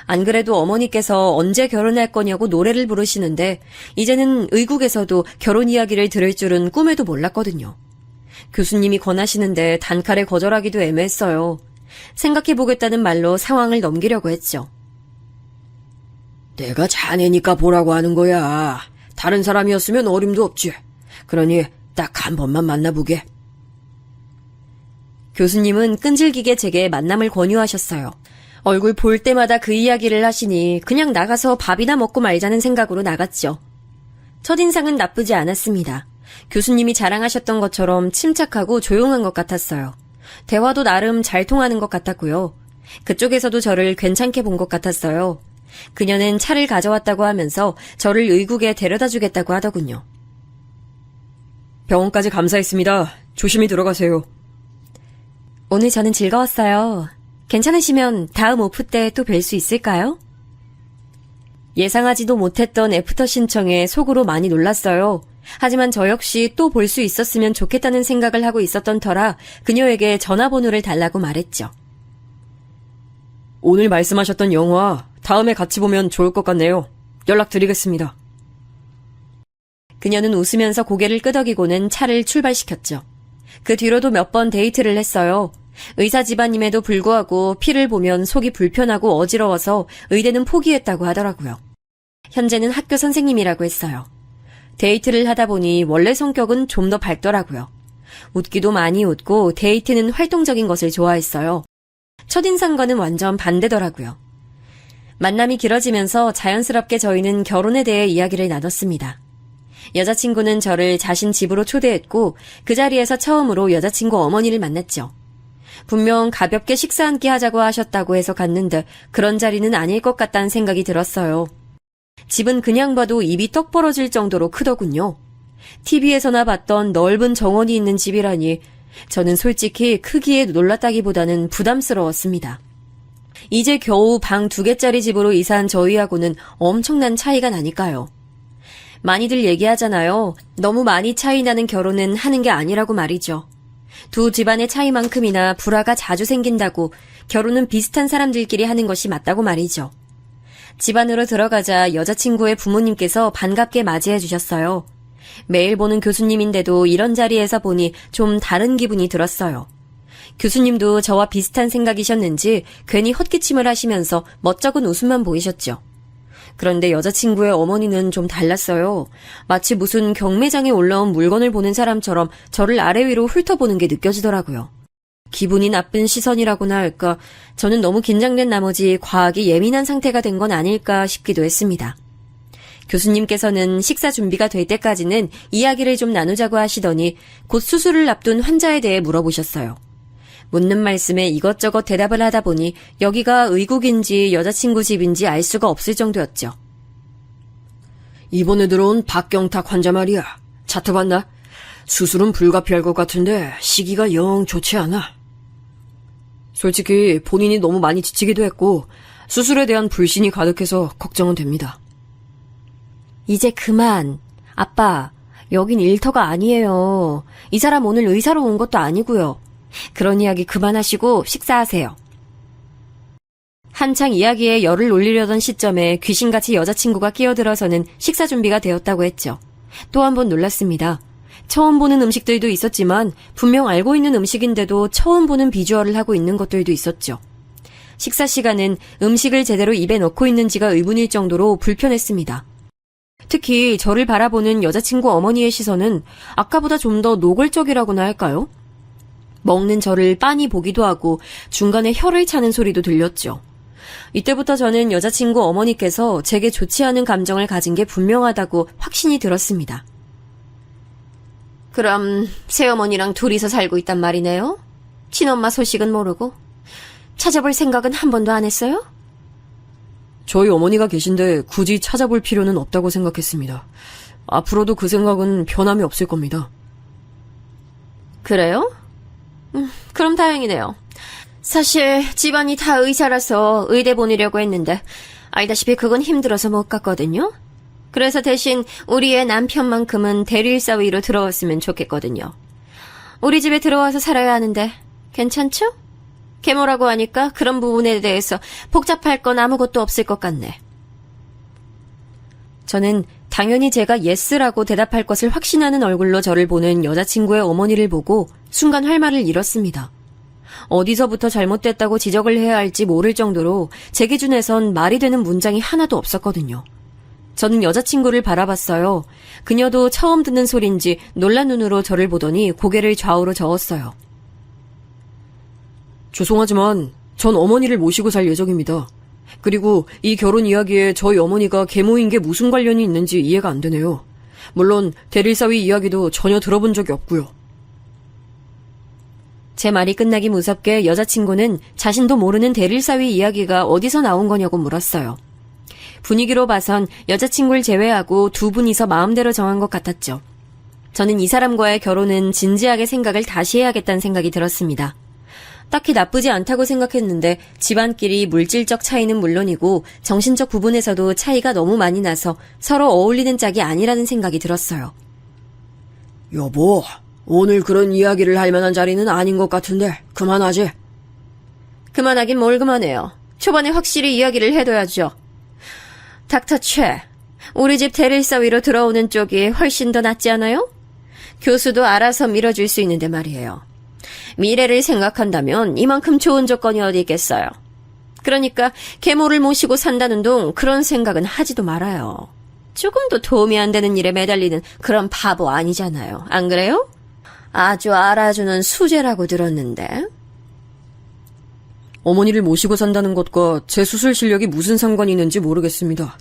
안 그래도 어머니께서 언제 결혼할 거냐고 노래를 부르시는데 이제는 의국에서도 결혼 이야기를 들을 줄은 꿈에도 몰랐거든요. 교수님이 권하시는데 단칼에 거절하기도 애매했어요. 생각해보겠다는 말로 상황을 넘기려고 했죠. 내가 자네니까 보라고 하는 거야. 다른 사람이었으면 어림도 없지. 그러니 딱 한 번만 만나보게. 교수님은 끈질기게 제게 만남을 권유하셨어요. 얼굴 볼 때마다 그 이야기를 하시니 그냥 나가서 밥이나 먹고 말자는 생각으로 나갔죠. 첫인상은 나쁘지 않았습니다. 교수님이 자랑하셨던 것처럼 침착하고 조용한 것 같았어요. 대화도 나름 잘 통하는 것 같았고요. 그쪽에서도 저를 괜찮게 본 것 같았어요. 그녀는 차를 가져왔다고 하면서 저를 의국에 데려다 주겠다고 하더군요. 병원까지 감사했습니다. 조심히 들어가세요. 오늘 저는 즐거웠어요. 괜찮으시면 다음 오프 때 또 뵐 수 있을까요? 예상하지도 못했던 애프터 신청에 속으로 많이 놀랐어요. 하지만 저 역시 또 볼 수 있었으면 좋겠다는 생각을 하고 있었던 터라 그녀에게 전화번호를 달라고 말했죠. 오늘 말씀하셨던 영화 다음에 같이 보면 좋을 것 같네요. 연락드리겠습니다. 그녀는 웃으면서 고개를 끄덕이고는 차를 출발시켰죠. 그 뒤로도 몇 번 데이트를 했어요. 의사 집안임에도 불구하고 피를 보면 속이 불편하고 어지러워서 의대는 포기했다고 하더라고요. 현재는 학교 선생님이라고 했어요. 데이트를 하다 보니 원래 성격은 좀 더 밝더라고요. 웃기도 많이 웃고 데이트는 활동적인 것을 좋아했어요. 첫인상과는 완전 반대더라고요. 만남이 길어지면서 자연스럽게 저희는 결혼에 대해 이야기를 나눴습니다. 여자친구는 저를 자신 집으로 초대했고 그 자리에서 처음으로 여자친구 어머니를 만났죠. 분명 가볍게 식사 한 끼 하자고 하셨다고 해서 갔는데 그런 자리는 아닐 것 같다는 생각이 들었어요. 집은 그냥 봐도 입이 떡 벌어질 정도로 크더군요. TV에서나 봤던 넓은 정원이 있는 집이라니 저는 솔직히 크기에 놀랐다기보다는 부담스러웠습니다. 이제 겨우 방 2개짜리 집으로 이사한 저희하고는 엄청난 차이가 나니까요. 많이들 얘기하잖아요. 너무 많이 차이 나는 결혼은 하는 게 아니라고 말이죠. 두 집안의 차이만큼이나 불화가 자주 생긴다고 결혼은 비슷한 사람들끼리 하는 것이 맞다고 말이죠. 집 안으로 들어가자 여자친구의 부모님께서 반갑게 맞이해 주셨어요. 매일 보는 교수님인데도 이런 자리에서 보니 좀 다른 기분이 들었어요. 교수님도 저와 비슷한 생각이셨는지 괜히 헛기침을 하시면서 멋쩍은 웃음만 보이셨죠. 그런데 여자친구의 어머니는 좀 달랐어요. 마치 무슨 경매장에 올라온 물건을 보는 사람처럼 저를 아래 위로 훑어보는 게 느껴지더라고요. 기분이 나쁜 시선이라고나 할까, 저는 너무 긴장된 나머지 과하게 예민한 상태가 된 건 아닐까 싶기도 했습니다. 교수님께서는 식사 준비가 될 때까지는 이야기를 좀 나누자고 하시더니 곧 수술을 앞둔 환자에 대해 물어보셨어요. 묻는 말씀에 이것저것 대답을 하다 보니 여기가 의국인지 여자친구 집인지 알 수가 없을 정도였죠. 이번에 들어온 박경탁 환자 말이야. 차트 봤나? 수술은 불가피할 것 같은데 시기가 영 좋지 않아. 솔직히 본인이 너무 많이 지치기도 했고 수술에 대한 불신이 가득해서 걱정은 됩니다. 이제 그만. 아빠, 여긴 일터가 아니에요. 이 사람 오늘 의사로 온 것도 아니고요. 그런 이야기 그만하시고 식사하세요. 한창 이야기에 열을 올리려던 시점에 귀신같이 여자친구가 끼어들어서는 식사 준비가 되었다고 했죠. 또 한 번 놀랐습니다. 처음 보는 음식들도 있었지만 분명 알고 있는 음식인데도 처음 보는 비주얼을 하고 있는 것들도 있었죠. 식사 시간은 음식을 제대로 입에 넣고 있는지가 의문일 정도로 불편했습니다. 특히 저를 바라보는 여자친구 어머니의 시선은 아까보다 좀 더 노골적이라고나 할까요? 먹는 저를 빤히 보기도 하고 중간에 혀를 차는 소리도 들렸죠. 이때부터 저는 여자친구 어머니께서 제게 좋지 않은 감정을 가진 게 분명하다고 확신이 들었습니다. 그럼 새어머니랑 둘이서 살고 있단 말이네요? 친엄마 소식은 모르고? 찾아볼 생각은 한 번도 안 했어요? 저희 어머니가 계신데 굳이 찾아볼 필요는 없다고 생각했습니다. 앞으로도 그 생각은 변함이 없을 겁니다. 그래요? 그럼 다행이네요. 사실 집안이 다 의사라서 의대 보내려고 했는데 알다시피 그건 힘들어서 못 갔거든요. 그래서 대신 우리 애 남편만큼은 대리일 사위로 들어왔으면 좋겠거든요. 우리 집에 들어와서 살아야 하는데 괜찮죠? 계모라고 하니까 그런 부분에 대해서 복잡할 건 아무것도 없을 것 같네. 저는 당연히 제가 예스라고 대답할 것을 확신하는 얼굴로 저를 보는 여자친구의 어머니를 보고 순간 할 말을 잃었습니다. 어디서부터 잘못됐다고 지적을 해야 할지 모를 정도로 제 기준에선 말이 되는 문장이 하나도 없었거든요. 저는 여자친구를 바라봤어요. 그녀도 처음 듣는 소린지 놀란 눈으로 저를 보더니 고개를 좌우로 저었어요. 죄송하지만 전 어머니를 모시고 살 예정입니다. 그리고 이 결혼 이야기에 저희 어머니가 계모인 게 무슨 관련이 있는지 이해가 안 되네요. 물론 대릴사위 이야기도 전혀 들어본 적이 없고요. 제 말이 끝나기 무섭게 여자친구는 자신도 모르는 대릴사위 이야기가 어디서 나온 거냐고 물었어요. 분위기로 봐선 여자친구를 제외하고 두 분이서 마음대로 정한 것 같았죠. 저는 이 사람과의 결혼은 진지하게 생각을 다시 해야겠다는 생각이 들었습니다. 딱히 나쁘지 않다고 생각했는데 집안끼리 물질적 차이는 물론이고 정신적 부분에서도 차이가 너무 많이 나서 서로 어울리는 짝이 아니라는 생각이 들었어요. 여보, 오늘 그런 이야기를 할 만한 자리는 아닌 것 같은데 그만하지. 그만하긴 뭘 그만해요. 초반에 확실히 이야기를 해둬야죠. 닥터 최, 우리 집 대릴사위로 들어오는 쪽이 훨씬 더 낫지 않아요? 교수도 알아서 밀어줄 수 있는데 말이에요. 미래를 생각한다면 이만큼 좋은 조건이 어디 있겠어요. 그러니까 계모를 모시고 산다는 동 그런 생각은 하지도 말아요. 조금도 도움이 안 되는 일에 매달리는 그런 바보 아니잖아요. 안 그래요? 아주 알아주는 수제라고 들었는데. 어머니를 모시고 산다는 것과 제 수술 실력이 무슨 상관이 있는지 모르겠습니다.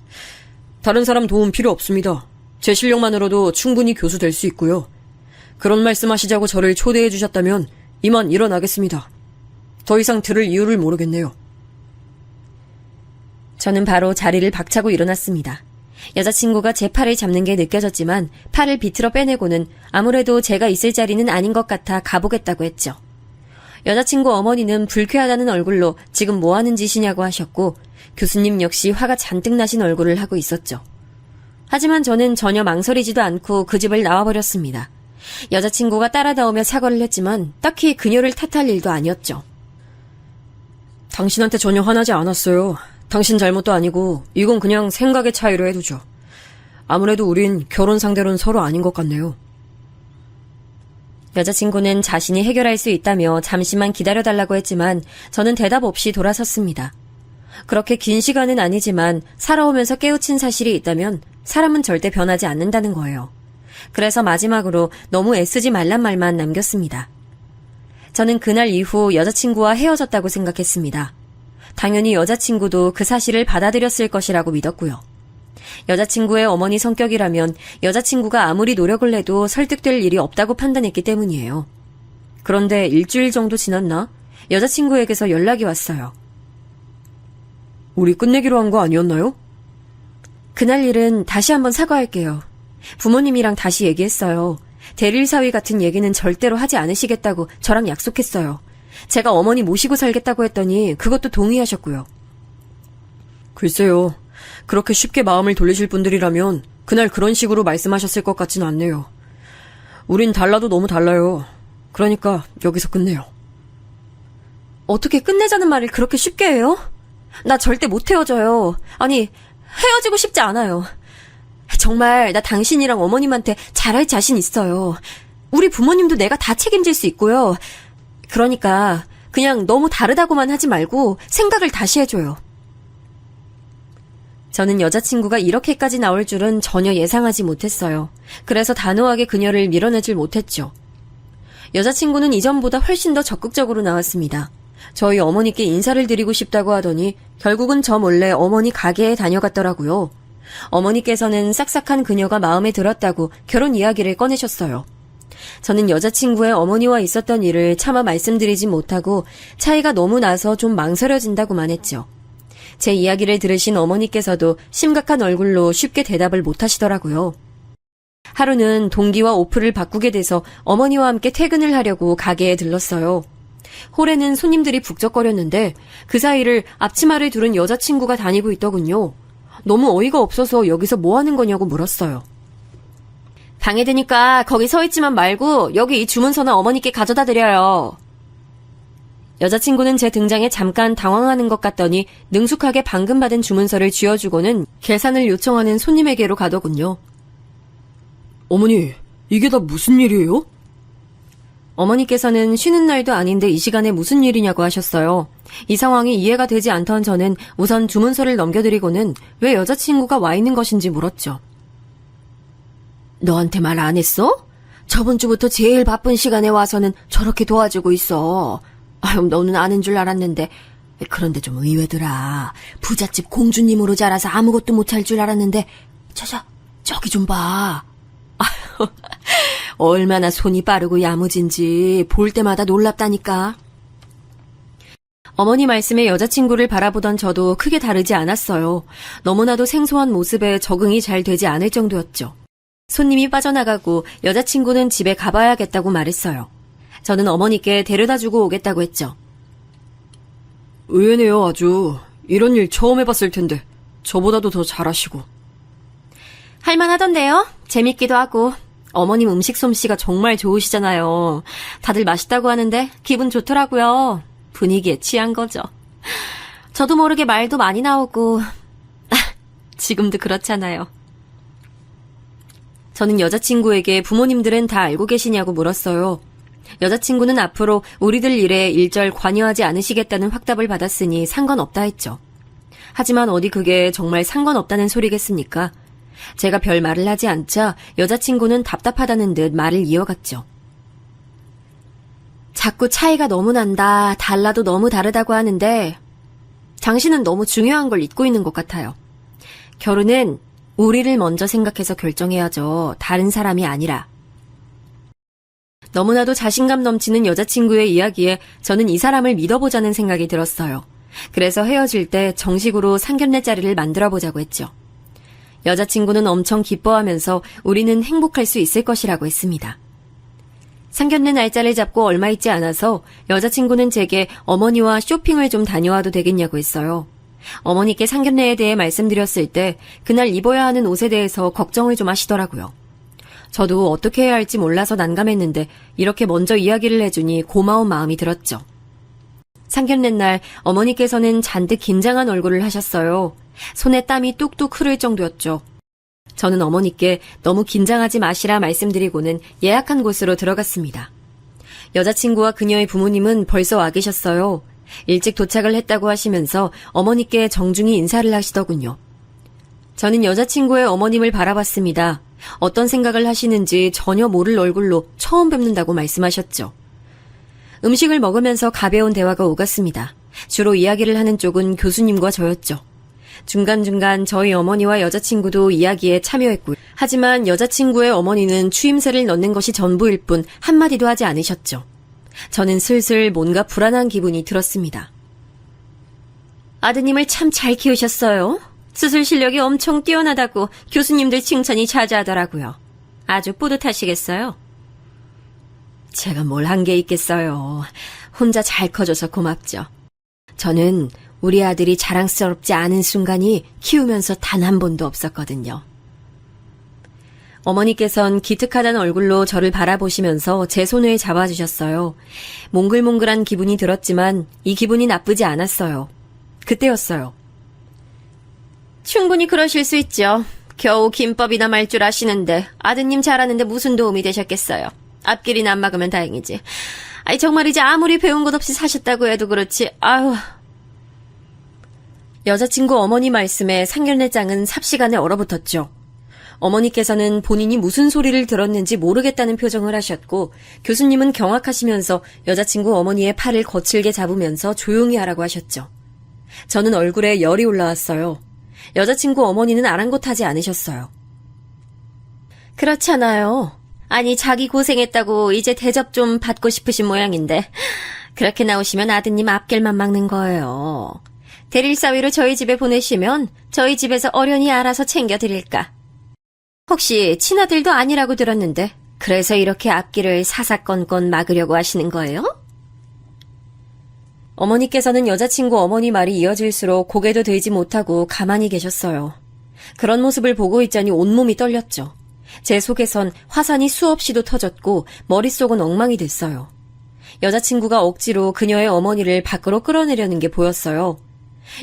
다른 사람 도움 필요 없습니다. 제 실력만으로도 충분히 교수 될 수 있고요. 그런 말씀하시자고 저를 초대해 주셨다면 이만 일어나겠습니다. 더 이상 들을 이유를 모르겠네요. 저는 바로 자리를 박차고 일어났습니다. 여자친구가 제 팔을 잡는 게 느껴졌지만 팔을 비틀어 빼내고는 아무래도 제가 있을 자리는 아닌 것 같아 가보겠다고 했죠. 여자친구 어머니는 불쾌하다는 얼굴로 지금 뭐 하는 짓이냐고 하셨고 교수님 역시 화가 잔뜩 나신 얼굴을 하고 있었죠. 하지만 저는 전혀 망설이지도 않고 그 집을 나와버렸습니다. 여자친구가 따라다오며 사과를 했지만 딱히 그녀를 탓할 일도 아니었죠. 당신한테 전혀 화나지 않았어요. 당신 잘못도 아니고 이건 그냥 생각의 차이로 해두죠. 아무래도 우린 결혼 상대로는 서로 아닌 것 같네요. 여자친구는 자신이 해결할 수 있다며 잠시만 기다려달라고 했지만 저는 대답 없이 돌아섰습니다. 그렇게 긴 시간은 아니지만 살아오면서 깨우친 사실이 있다면 사람은 절대 변하지 않는다는 거예요. 그래서 마지막으로 너무 애쓰지 말란 말만 남겼습니다. 저는 그날 이후 여자친구와 헤어졌다고 생각했습니다. 당연히 여자친구도 그 사실을 받아들였을 것이라고 믿었고요. 여자친구의 어머니 성격이라면 여자친구가 아무리 노력을 해도 설득될 일이 없다고 판단했기 때문이에요. 그런데 일주일 정도 지났나? 여자친구에게서 연락이 왔어요. 우리 끝내기로 한 거 아니었나요? 그날 일은 다시 한번 사과할게요. 부모님이랑 다시 얘기했어요. 대릴사위 같은 얘기는 절대로 하지 않으시겠다고 저랑 약속했어요. 제가 어머니 모시고 살겠다고 했더니 그것도 동의하셨고요. 글쎄요. 그렇게 쉽게 마음을 돌리실 분들이라면 그날 그런 식으로 말씀하셨을 것 같진 않네요. 우린 달라도 너무 달라요. 그러니까 여기서 끝내요. 어떻게 끝내자는 말을 그렇게 쉽게 해요? 나 절대 못 헤어져요. 아니, 헤어지고 싶지 않아요. 정말 나 당신이랑 어머님한테 잘할 자신 있어요. 우리 부모님도 내가 다 책임질 수 있고요. 그러니까 그냥 너무 다르다고만 하지 말고 생각을 다시 해줘요. 저는 여자친구가 이렇게까지 나올 줄은 전혀 예상하지 못했어요. 그래서 단호하게 그녀를 밀어내질 못했죠. 여자친구는 이전보다 훨씬 더 적극적으로 나왔습니다. 저희 어머니께 인사를 드리고 싶다고 하더니 결국은 저 몰래 어머니 가게에 다녀갔더라고요. 어머니께서는 싹싹한 그녀가 마음에 들었다고 결혼 이야기를 꺼내셨어요. 저는 여자친구의 어머니와 있었던 일을 차마 말씀드리진 못하고 차이가 너무 나서 좀 망설여진다고만 했죠. 제 이야기를 들으신 어머니께서도 심각한 얼굴로 쉽게 대답을 못하시더라고요. 하루는 동기와 오프를 바꾸게 돼서 어머니와 함께 퇴근을 하려고 가게에 들렀어요. 홀에는 손님들이 북적거렸는데 그 사이를 앞치마를 두른 여자친구가 다니고 있더군요. 너무 어이가 없어서 여기서 뭐 하는 거냐고 물었어요. 방해되니까 거기 서 있지만 말고 여기 이 주문서나 어머니께 가져다 드려요. 여자친구는 제 등장에 잠깐 당황하는 것 같더니 능숙하게 방금 받은 주문서를 쥐어주고는 계산을 요청하는 손님에게로 가더군요. 어머니, 이게 다 무슨 일이에요? 어머니께서는 쉬는 날도 아닌데 이 시간에 무슨 일이냐고 하셨어요. 이 상황이 이해가 되지 않던 저는 우선 주문서를 넘겨드리고는 왜 여자친구가 와 있는 것인지 물었죠. 너한테 말 안 했어? 저번 주부터 제일 바쁜 시간에 와서는 저렇게 도와주고 있어. 아유, 너는 아는 줄 알았는데. 그런데 좀 의외더라. 부잣집 공주님으로 자라서 아무것도 못할 줄 알았는데. 저기 좀 봐. 아유, 얼마나 손이 빠르고 야무진지 볼 때마다 놀랍다니까. 어머니 말씀에 여자친구를 바라보던 저도 크게 다르지 않았어요. 너무나도 생소한 모습에 적응이 잘 되지 않을 정도였죠. 손님이 빠져나가고 여자친구는 집에 가봐야겠다고 말했어요. 저는 어머니께 데려다주고 오겠다고 했죠. 의외네요, 아주. 이런 일 처음 해봤을 텐데 저보다도 더 잘하시고. 할만하던데요? 재밌기도 하고. 어머님 음식 솜씨가 정말 좋으시잖아요. 다들 맛있다고 하는데 기분 좋더라고요. 분위기에 취한 거죠. 저도 모르게 말도 많이 나오고 지금도 그렇잖아요. 저는 여자친구에게 부모님들은 다 알고 계시냐고 물었어요. 여자친구는 앞으로 우리들 일에 일절 관여하지 않으시겠다는 확답을 받았으니 상관없다 했죠. 하지만 어디 그게 정말 상관없다는 소리겠습니까? 제가 별 말을 하지 않자 여자친구는 답답하다는 듯 말을 이어갔죠. 자꾸 차이가 너무 난다, 달라도 너무 다르다고 하는데 당신은 너무 중요한 걸 잊고 있는 것 같아요. 결혼은 우리를 먼저 생각해서 결정해야죠. 다른 사람이 아니라. 너무나도 자신감 넘치는 여자친구의 이야기에 저는 이 사람을 믿어보자는 생각이 들었어요. 그래서 헤어질 때 정식으로 상견례 자리를 만들어보자고 했죠. 여자친구는 엄청 기뻐하면서 우리는 행복할 수 있을 것이라고 했습니다. 상견례 날짜를 잡고 얼마 있지 않아서 여자친구는 제게 어머니와 쇼핑을 좀 다녀와도 되겠냐고 했어요. 어머니께 상견례에 대해 말씀드렸을 때 그날 입어야 하는 옷에 대해서 걱정을 좀 하시더라고요. 저도 어떻게 해야 할지 몰라서 난감했는데 이렇게 먼저 이야기를 해주니 고마운 마음이 들었죠. 상견례 날 어머니께서는 잔뜩 긴장한 얼굴을 하셨어요. 손에 땀이 뚝뚝 흐를 정도였죠. 저는 어머니께 너무 긴장하지 마시라 말씀드리고는 예약한 곳으로 들어갔습니다. 여자친구와 그녀의 부모님은 벌써 와 계셨어요. 일찍 도착을 했다고 하시면서 어머니께 정중히 인사를 하시더군요. 저는 여자친구의 어머님을 바라봤습니다. 어떤 생각을 하시는지 전혀 모를 얼굴로 처음 뵙는다고 말씀하셨죠. 음식을 먹으면서 가벼운 대화가 오갔습니다. 주로 이야기를 하는 쪽은 교수님과 저였죠. 중간중간 저희 어머니와 여자친구도 이야기에 참여했고요. 하지만 여자친구의 어머니는 추임새를 넣는 것이 전부일 뿐 한마디도 하지 않으셨죠. 저는 슬슬 뭔가 불안한 기분이 들었습니다. 아드님을 참 잘 키우셨어요. 수술 실력이 엄청 뛰어나다고 교수님들 칭찬이 자자하더라고요. 아주 뿌듯하시겠어요? 제가 뭘 한 게 있겠어요. 혼자 잘 커져서 고맙죠. 저는 우리 아들이 자랑스럽지 않은 순간이 키우면서 단 한 번도 없었거든요. 어머니께선 기특하다는 얼굴로 저를 바라보시면서 제 손을 잡아주셨어요. 몽글몽글한 기분이 들었지만 이 기분이 나쁘지 않았어요. 그때였어요. 충분히 그러실 수 있죠. 겨우 김밥이나 말 줄 아시는데 아드님 잘하는데 무슨 도움이 되셨겠어요. 앞길이나 안 막으면 다행이지. 아이 정말이지 아무리 배운 것 없이 사셨다고 해도 그렇지. 아유. 여자친구 어머니 말씀에 상견례장은 삽시간에 얼어붙었죠. 어머니께서는 본인이 무슨 소리를 들었는지 모르겠다는 표정을 하셨고 교수님은 경악하시면서 여자친구 어머니의 팔을 거칠게 잡으면서 조용히 하라고 하셨죠. 저는 얼굴에 열이 올라왔어요. 여자친구 어머니는 아랑곳하지 않으셨어요. 그렇잖아요. 아니 자기 고생했다고 이제 대접 좀 받고 싶으신 모양인데 그렇게 나오시면 아드님 앞길만 막는 거예요. 대릴사위로 저희 집에 보내시면 저희 집에서 어련히 알아서 챙겨드릴까. 혹시 친아들도 아니라고 들었는데 그래서 이렇게 앞길을 사사건건 막으려고 하시는 거예요? 어머니께서는 여자친구 어머니 말이 이어질수록 고개도 들지 못하고 가만히 계셨어요. 그런 모습을 보고 있자니 온몸이 떨렸죠. 제 속에선 화산이 수없이도 터졌고 머릿속은 엉망이 됐어요. 여자친구가 억지로 그녀의 어머니를 밖으로 끌어내려는 게 보였어요.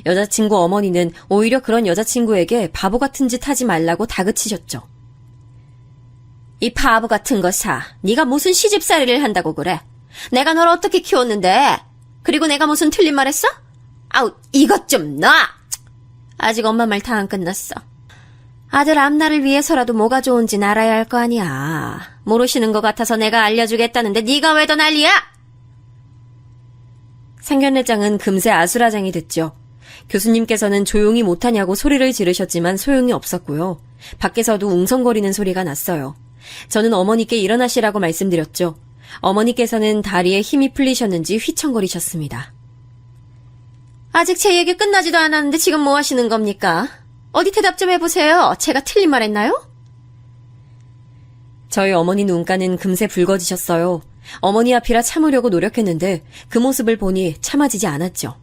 여자친구 어머니는 오히려 그런 여자친구에게 바보 같은 짓 하지 말라고 다그치셨죠. 이 바보 같은 거 사. 네가 무슨 시집살이를 한다고 그래. 내가 널 어떻게 키웠는데. 그리고 내가 무슨 틀린 말 했어? 아우 이것 좀 놔. 아직 엄마 말 다 안 끝났어. 아들 앞날을 위해서라도 뭐가 좋은지 알아야 할 거 아니야. 모르시는 것 같아서 내가 알려주겠다는데 네가 왜 더 난리야? 상견례장은 금세 아수라장이 됐죠. 교수님께서는 조용히 못하냐고 소리를 지르셨지만 소용이 없었고요. 밖에서도 웅성거리는 소리가 났어요. 저는 어머니께 일어나시라고 말씀드렸죠. 어머니께서는 다리에 힘이 풀리셨는지 휘청거리셨습니다. 아직 제 얘기 끝나지도 않았는데 지금 뭐 하시는 겁니까? 어디 대답 좀 해보세요. 제가 틀린 말 했나요? 저희 어머니 눈가는 금세 붉어지셨어요. 어머니 앞이라 참으려고 노력했는데 그 모습을 보니 참아지지 않았죠.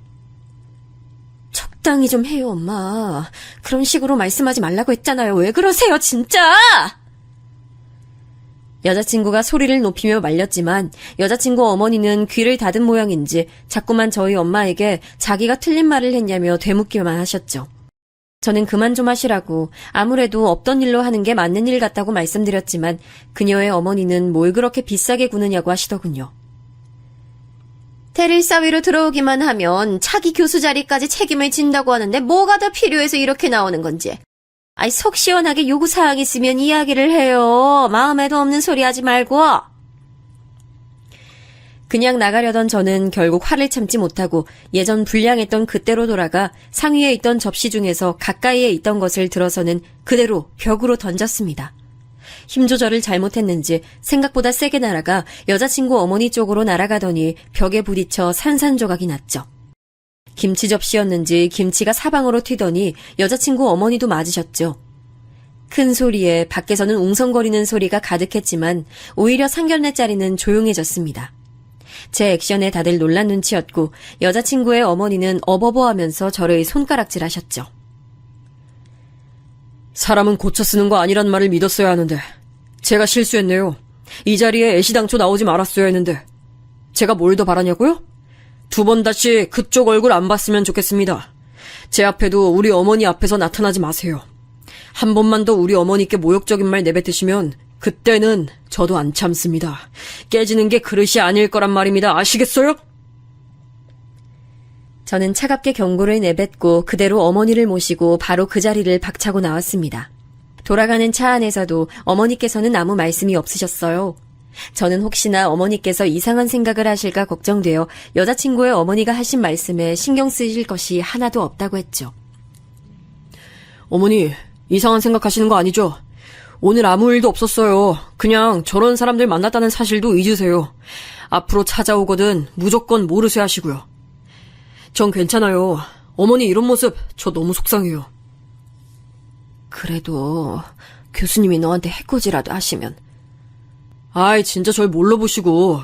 적당히 좀 해요, 엄마. 그런 식으로 말씀하지 말라고 했잖아요. 왜 그러세요, 진짜! 여자친구가 소리를 높이며 말렸지만 여자친구 어머니는 귀를 닫은 모양인지 자꾸만 저희 엄마에게 자기가 틀린 말을 했냐며 되묻기만 하셨죠. 저는 그만 좀 하시라고 아무래도 없던 일로 하는 게 맞는 일 같다고 말씀드렸지만 그녀의 어머니는 뭘 그렇게 비싸게 구느냐고 하시더군요. 대릴사위로 들어오기만 하면 차기 교수 자리까지 책임을 진다고 하는데 뭐가 더 필요해서 이렇게 나오는 건지. 아이 속 시원하게 요구사항 있으면 이야기를 해요. 마음에도 없는 소리 하지 말고. 그냥 나가려던 저는 결국 화를 참지 못하고 예전 불량했던 그때로 돌아가 상위에 있던 접시 중에서 가까이에 있던 것을 들어서는 그대로 벽으로 던졌습니다. 힘 조절을 잘못했는지 생각보다 세게 날아가 여자친구 어머니 쪽으로 날아가더니 벽에 부딪혀 산산조각이 났죠. 김치 접시였는지 김치가 사방으로 튀더니 여자친구 어머니도 맞으셨죠. 큰 소리에 밖에서는 웅성거리는 소리가 가득했지만 오히려 상견례 자리는 조용해졌습니다. 제 액션에 다들 놀란 눈치였고 여자친구의 어머니는 어버버하면서 저를 손가락질하셨죠. 사람은 고쳐 쓰는 거 아니란 말을 믿었어야 하는데 제가 실수했네요. 이 자리에 애시당초 나오지 말았어야 했는데 제가 뭘 더 바라냐고요? 2번 다시 그쪽 얼굴 안 봤으면 좋겠습니다. 제 앞에도 우리 어머니 앞에서 나타나지 마세요. 한 번만 더 우리 어머니께 모욕적인 말 내뱉으시면 그때는 저도 안 참습니다. 깨지는 게 그릇이 아닐 거란 말입니다. 아시겠어요? 저는 차갑게 경고를 내뱉고 그대로 어머니를 모시고 바로 그 자리를 박차고 나왔습니다. 돌아가는 차 안에서도 어머니께서는 아무 말씀이 없으셨어요. 저는 혹시나 어머니께서 이상한 생각을 하실까 걱정되어 여자친구의 어머니가 하신 말씀에 신경 쓰실 것이 하나도 없다고 했죠. 어머니, 이상한 생각하시는 거 아니죠? 오늘 아무 일도 없었어요. 그냥 저런 사람들 만났다는 사실도 잊으세요. 앞으로 찾아오거든 무조건 모르쇠 하시고요. 전 괜찮아요. 어머니 이런 모습 저 너무 속상해요. 그래도 교수님이 너한테 해코지라도 하시면. 아이 진짜 절 뭘로 보시고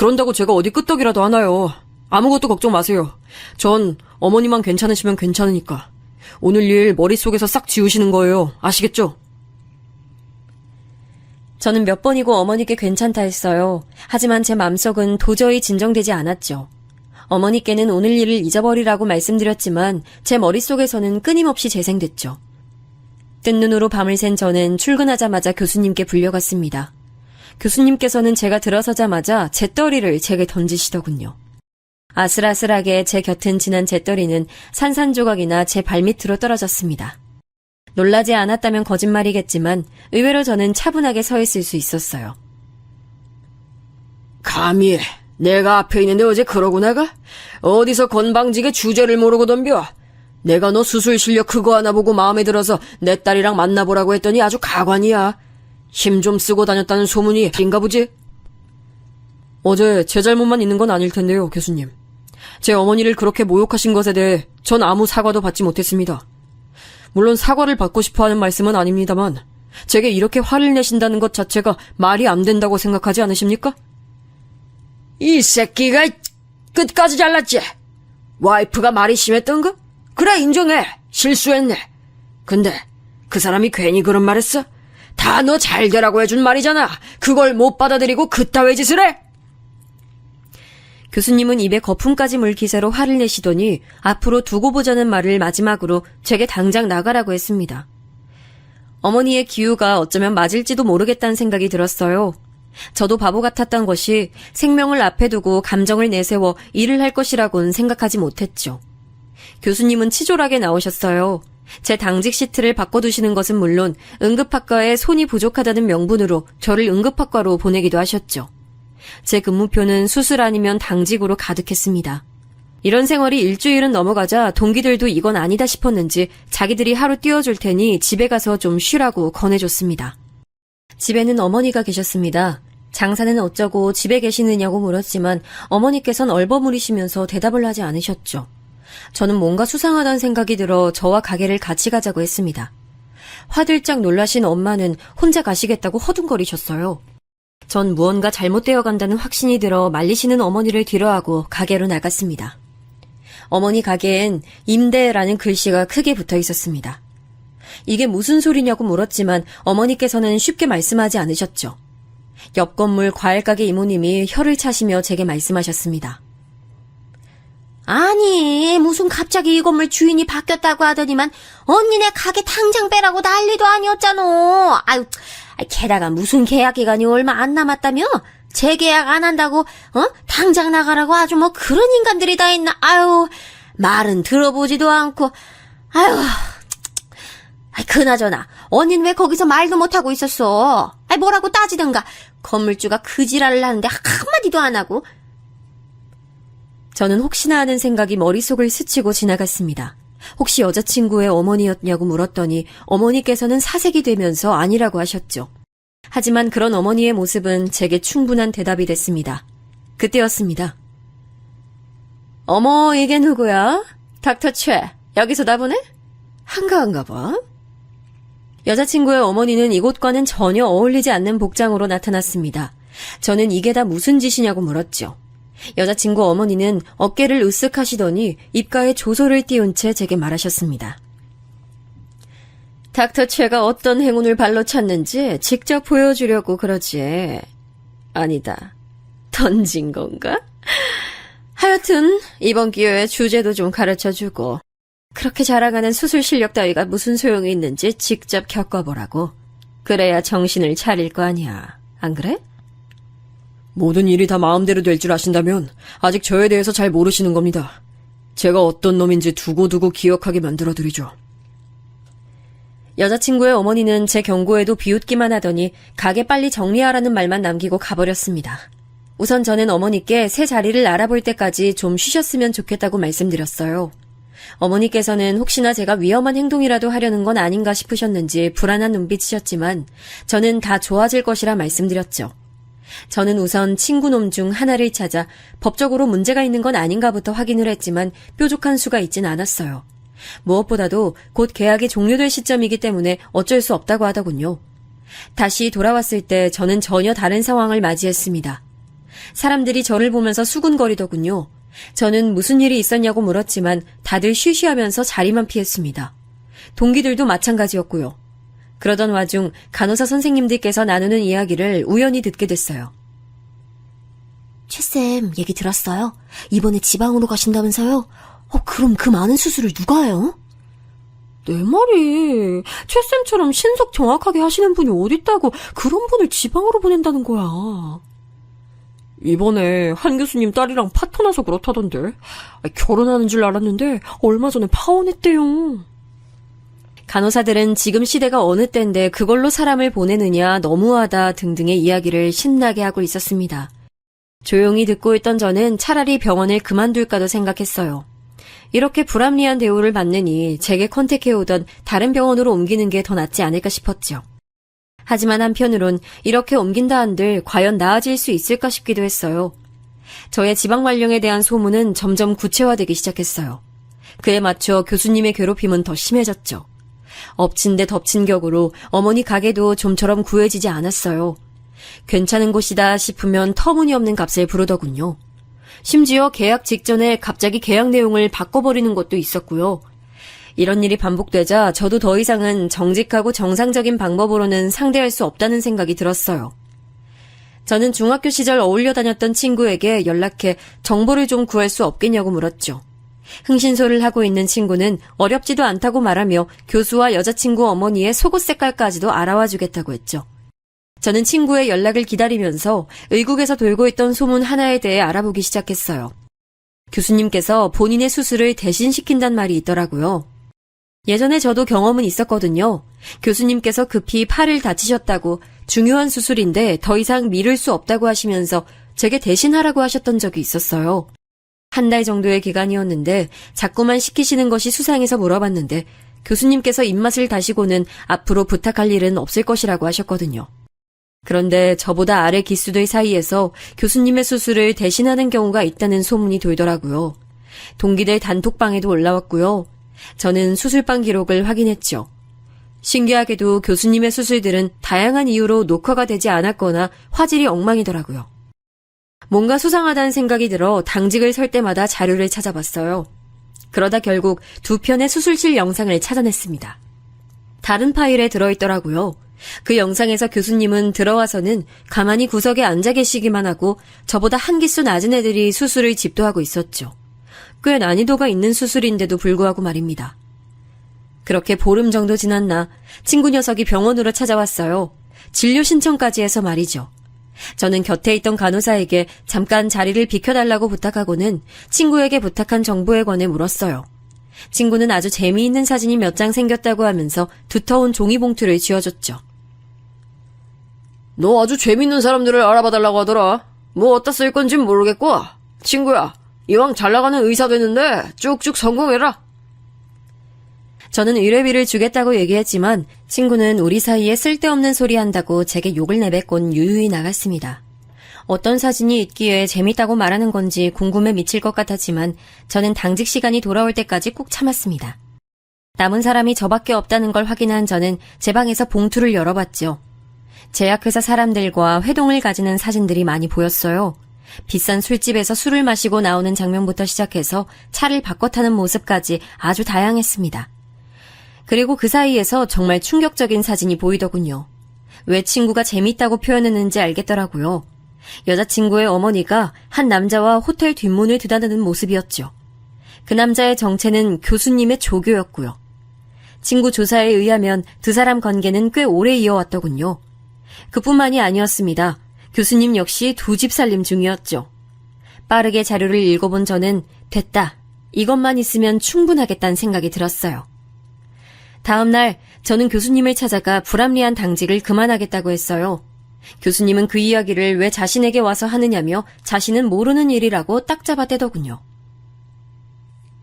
그런다고 제가 어디 끄떡이라도 하나요. 아무것도 걱정 마세요. 전 어머니만 괜찮으시면 괜찮으니까. 오늘 일 머릿속에서 싹 지우시는 거예요. 아시겠죠? 저는 몇 번이고 어머니께 괜찮다 했어요. 하지만 제 맘속은 도저히 진정되지 않았죠. 어머니께는 오늘 일을 잊어버리라고 말씀드렸지만 제 머릿속에서는 끊임없이 재생됐죠. 뜬 눈으로 밤을 샌 저는 출근하자마자 교수님께 불려갔습니다. 교수님께서는 제가 들어서자마자 잿더리를 제게 던지시더군요. 아슬아슬하게 제 곁은 지난 잿더리는 산산조각이나 제 발밑으로 떨어졌습니다. 놀라지 않았다면 거짓말이겠지만 의외로 저는 차분하게 서 있을 수 있었어요. 감히 내가 앞에 있는데 어제 그러고 나가? 어디서 건방지게 주제를 모르고 덤벼? 내가 너 수술 실력 그거 하나 보고 마음에 들어서 내 딸이랑 만나보라고 했더니 아주 가관이야. 힘 좀 쓰고 다녔다는 소문이 인가 보지? 어제 제 잘못만 있는 건 아닐 텐데요, 교수님. 제 어머니를 그렇게 모욕하신 것에 대해 전 아무 사과도 받지 못했습니다. 물론 사과를 받고 싶어하는 말씀은 아닙니다만 제게 이렇게 화를 내신다는 것 자체가 말이 안 된다고 생각하지 않으십니까? 이 새끼가 끝까지 잘났지? 와이프가 말이 심했던가? 그래, 인정해. 실수했네. 근데 그 사람이 괜히 그런 말 했어? 다 너 잘 되라고 해준 말이잖아. 그걸 못 받아들이고 그따위 짓을 해? 교수님은 입에 거품까지 물 기세로 화를 내시더니 앞으로 두고 보자는 말을 마지막으로 제게 당장 나가라고 했습니다. 어머니의 기우가 어쩌면 맞을지도 모르겠다는 생각이 들었어요. 저도 바보 같았던 것이 생명을 앞에 두고 감정을 내세워 일을 할 것이라고는 생각하지 못했죠. 교수님은 치졸하게 나오셨어요. 제 당직 시트를 바꿔두시는 것은 물론 응급학과에 손이 부족하다는 명분으로 저를 응급학과로 보내기도 하셨죠. 제 근무표는 수술 아니면 당직으로 가득했습니다. 이런 생활이 일주일은 넘어가자 동기들도 이건 아니다 싶었는지 자기들이 하루 띄워줄 테니 집에 가서 좀 쉬라고 권해줬습니다. 집에는 어머니가 계셨습니다. 장사는 어쩌고 집에 계시느냐고 물었지만 어머니께선 얼버무리시면서 대답을 하지 않으셨죠. 저는 뭔가 수상하다는 생각이 들어 저와 가게를 같이 가자고 했습니다. 화들짝 놀라신 엄마는 혼자 가시겠다고 허둥거리셨어요. 전 무언가 잘못되어 간다는 확신이 들어 말리시는 어머니를 뒤로하고 가게로 나갔습니다. 어머니 가게엔 임대라는 글씨가 크게 붙어 있었습니다. 이게 무슨 소리냐고 물었지만 어머니께서는 쉽게 말씀하지 않으셨죠. 옆 건물 과일가게 이모님이 혀를 차시며 제게 말씀하셨습니다. 아니, 무슨 갑자기 이 건물 주인이 바뀌었다고 하더니만 언니네 가게 당장 빼라고 난리도 아니었잖아. 아유, 게다가 무슨 계약 기간이 얼마 안 남았다며? 재계약 안 한다고 당장 나가라고 아주 뭐 그런 인간들이 다 있나. 아유, 말은 들어보지도 않고. 아유, 그나저나 언니는 왜 거기서 말도 못하고 있었어? 뭐라고 따지던가. 건물주가 그 지랄을 하는데 한마디도 안 하고. 저는 혹시나 하는 생각이 머릿속을 스치고 지나갔습니다. 혹시 여자친구의 어머니였냐고 물었더니 어머니께서는 사색이 되면서 아니라고 하셨죠. 하지만 그런 어머니의 모습은 제게 충분한 대답이 됐습니다. 그때였습니다. 어머, 이게 누구야? 닥터 최, 여기서 나 보네? 한가한가 봐. 여자친구의 어머니는 이곳과는 전혀 어울리지 않는 복장으로 나타났습니다. 저는 이게 다 무슨 짓이냐고 물었죠. 여자친구 어머니는 어깨를 으쓱 하시더니 입가에 조소를 띄운 채 제게 말하셨습니다. 닥터 최가 어떤 행운을 발로 찼는지 직접 보여주려고 그러지. 아니다. 던진 건가? 하여튼 이번 기회에 주제도 좀 가르쳐주고 그렇게 자랑하는 수술 실력 따위가 무슨 소용이 있는지 직접 겪어보라고. 그래야 정신을 차릴 거 아니야. 안 그래? 모든 일이 다 마음대로 될 줄 아신다면 아직 저에 대해서 잘 모르시는 겁니다. 제가 어떤 놈인지 두고두고 기억하게 만들어드리죠. 여자친구의 어머니는 제 경고에도 비웃기만 하더니 가게 빨리 정리하라는 말만 남기고 가버렸습니다. 우선 저는 어머니께 새 자리를 알아볼 때까지 좀 쉬셨으면 좋겠다고 말씀드렸어요. 어머니께서는 혹시나 제가 위험한 행동이라도 하려는 건 아닌가 싶으셨는지 불안한 눈빛이셨지만 저는 다 좋아질 것이라 말씀드렸죠. 저는 우선 친구놈 중 하나를 찾아 법적으로 문제가 있는 건 아닌가부터 확인을 했지만 뾰족한 수가 있진 않았어요. 무엇보다도 곧 계약이 종료될 시점이기 때문에 어쩔 수 없다고 하더군요. 다시 돌아왔을 때 저는 전혀 다른 상황을 맞이했습니다. 사람들이 저를 보면서 수군거리더군요. 저는 무슨 일이 있었냐고 물었지만 다들 쉬쉬하면서 자리만 피했습니다. 동기들도 마찬가지였고요. 그러던 와중 간호사 선생님들께서 나누는 이야기를 우연히 듣게 됐어요. 최쌤 얘기 들었어요? 이번에 지방으로 가신다면서요? 그럼 그 많은 수술을 누가 해요? 내 말이 최쌤처럼 신속 정확하게 하시는 분이 어딨다고 그런 분을 지방으로 보낸다는 거야. 이번에 한 교수님 딸이랑 파토나서 그렇다던데. 결혼하는 줄 알았는데 얼마 전에 파혼했대요. 간호사들은 지금 시대가 어느 때인데 그걸로 사람을 보내느냐 너무하다 등등의 이야기를 신나게 하고 있었습니다. 조용히 듣고 있던 저는 차라리 병원을 그만둘까도 생각했어요. 이렇게 불합리한 대우를 받느니 제게 컨택해오던 다른 병원으로 옮기는 게 더 낫지 않을까 싶었죠. 하지만 한편으론 이렇게 옮긴다 한들 과연 나아질 수 있을까 싶기도 했어요. 저의 지방 발령에 대한 소문은 점점 구체화되기 시작했어요. 그에 맞춰 교수님의 괴롭힘은 더 심해졌죠. 엎친 데 덮친 격으로 어머니 가게도 좀처럼 구해지지 않았어요. 괜찮은 곳이다 싶으면 터무니없는 값을 부르더군요. 심지어 계약 직전에 갑자기 계약 내용을 바꿔버리는 것도 있었고요. 이런 일이 반복되자 저도 더 이상은 정직하고 정상적인 방법으로는 상대할 수 없다는 생각이 들었어요. 저는 중학교 시절 어울려 다녔던 친구에게 연락해 정보를 좀 구할 수 없겠냐고 물었죠. 흥신소를 하고 있는 친구는 어렵지도 않다고 말하며 교수와 여자친구 어머니의 속옷 색깔까지도 알아와 주겠다고 했죠. 저는 친구의 연락을 기다리면서 의국에서 돌고 있던 소문 하나에 대해 알아보기 시작했어요. 교수님께서 본인의 수술을 대신 시킨단 말이 있더라고요. 예전에 저도 경험은 있었거든요. 교수님께서 급히 팔을 다치셨다고 중요한 수술인데 더 이상 미룰 수 없다고 하시면서 제게 대신하라고 하셨던 적이 있었어요. 한 달 정도의 기간이었는데 자꾸만 시키시는 것이 수상해서 물어봤는데 교수님께서 입맛을 다시고는 앞으로 부탁할 일은 없을 것이라고 하셨거든요. 그런데 저보다 아래 기수들 사이에서 교수님의 수술을 대신하는 경우가 있다는 소문이 돌더라고요. 동기들 단톡방에도 올라왔고요. 저는 수술방 기록을 확인했죠. 신기하게도 교수님의 수술들은 다양한 이유로 녹화가 되지 않았거나 화질이 엉망이더라고요. 뭔가 수상하다는 생각이 들어 당직을 설 때마다 자료를 찾아봤어요. 그러다 결국 2편의 수술실 영상을 찾아냈습니다. 다른 파일에 들어있더라고요. 그 영상에서 교수님은 들어와서는 가만히 구석에 앉아 계시기만 하고 저보다 한 기수 낮은 애들이 수술을 집도하고 있었죠. 꽤 난이도가 있는 수술인데도 불구하고 말입니다. 그렇게 보름 정도 지났나 친구 녀석이 병원으로 찾아왔어요. 진료 신청까지 해서 말이죠. 저는 곁에 있던 간호사에게 잠깐 자리를 비켜달라고 부탁하고는 친구에게 부탁한 정보에 관해 물었어요. 친구는 아주 재미있는 사진이 몇 장 생겼다고 하면서 두터운 종이봉투를 쥐어줬죠. 너 아주 재밌는 사람들을 알아봐달라고 하더라. 뭐 어디다 쓸 건진 모르겠고. 친구야, 이왕 잘 나가는 의사 되는데 쭉쭉 성공해라. 저는 의뢰비를 주겠다고 얘기했지만 친구는 우리 사이에 쓸데없는 소리 한다고 제게 욕을 내뱉곤 유유히 나갔습니다. 어떤 사진이 있기에 재밌다고 말하는 건지 궁금해 미칠 것 같았지만 저는 당직 시간이 돌아올 때까지 꼭 참았습니다. 남은 사람이 저밖에 없다는 걸 확인한 저는 제 방에서 봉투를 열어봤죠. 제약회사 사람들과 회동을 가지는 사진들이 많이 보였어요. 비싼 술집에서 술을 마시고 나오는 장면부터 시작해서 차를 바꿔 타는 모습까지 아주 다양했습니다. 그리고 그 사이에서 정말 충격적인 사진이 보이더군요. 왜 친구가 재밌다고 표현했는지 알겠더라고요. 여자친구의 어머니가 한 남자와 호텔 뒷문을 드다드는 모습이었죠. 그 남자의 정체는 교수님의 조교였고요. 친구 조사에 의하면 두 사람 관계는 꽤 오래 이어왔더군요. 그뿐만이 아니었습니다. 교수님 역시 2집 살림 중이었죠. 빠르게 자료를 읽어본 저는 됐다. 이것만 있으면 충분하겠다는 생각이 들었어요. 다음 날 저는 교수님을 찾아가 불합리한 당직을 그만하겠다고 했어요. 교수님은 그 이야기를 왜 자신에게 와서 하느냐며 자신은 모르는 일이라고 딱 잡아대더군요.